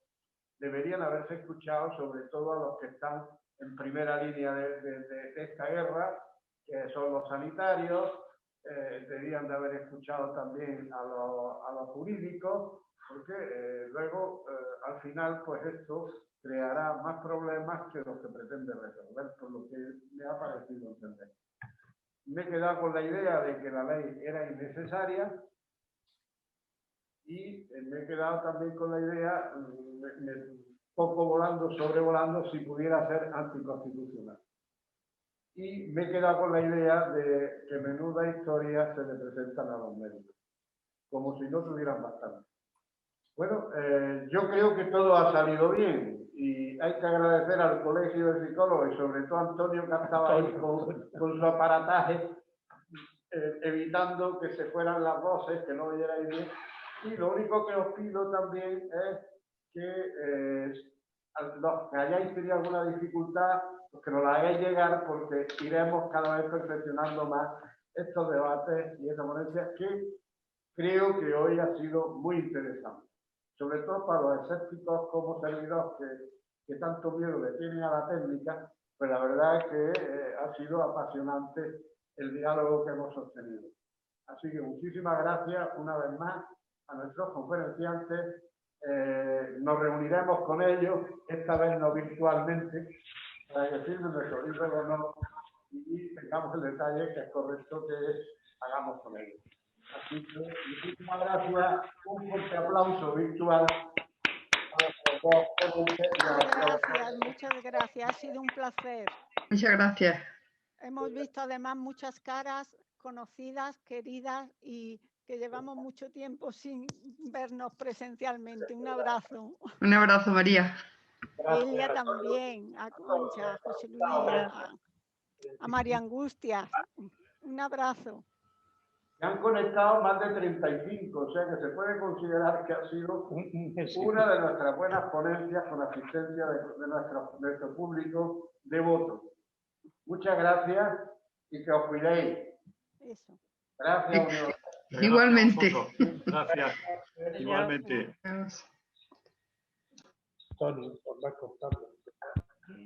deberían haberse escuchado, sobre todo a los que están en primera línea de esta guerra, que son los sanitarios. Deberían de haber escuchado también a los jurídicos, porque luego, al final, pues esto creará más problemas que los que pretende resolver, por lo que me ha parecido entender. Me he quedado con la idea de que la ley era innecesaria y me he quedado también con la idea, poco volando, sobrevolando, si pudiera ser anticonstitucional. Y me he quedado con la idea de que menuda historia se le presentan a los médicos, como si no tuvieran bastante. Bueno, yo creo que todo ha salido bien y hay que agradecer al Colegio de Psicólogos y sobre todo a Antonio, que estaba ahí con su aparataje, evitando que se fueran las voces, que no oyerais bien. Y lo único que os pido también es que los que hayáis tenido alguna dificultad, pues que nos la hagáis llegar, porque iremos cada vez perfeccionando más estos debates y esta ponencia, que creo que hoy ha sido muy interesante. Sobre todo para los escépticos como servidor que tanto miedo le tienen a la técnica, pues la verdad es que ha sido apasionante el diálogo que hemos sostenido. Así que muchísimas gracias una vez más a nuestros conferenciantes. Nos reuniremos con ellos, esta vez no virtualmente, para que firmen nuestro libro de honor y tengamos el detalle que es correcto que hagamos con ellos. Así que muchísimas gracias, un fuerte aplauso virtual a nuestros dos ponentes. Muchas gracias, ha sido un placer. Muchas gracias. Hemos visto además muchas caras conocidas, queridas y que llevamos mucho tiempo sin vernos presencialmente. Un abrazo. Un abrazo, María. Ella también, a Concha, a José Luis, a María Angustia. Un abrazo. Se han conectado más de 35, o sea que se puede considerar que ha sido una de nuestras buenas ponencias con asistencia de nuestro público devoto. Muchas gracias y que os cuidéis. Eso. Gracias. Igualmente. Gracias. Igualmente. Tony, os va a contar.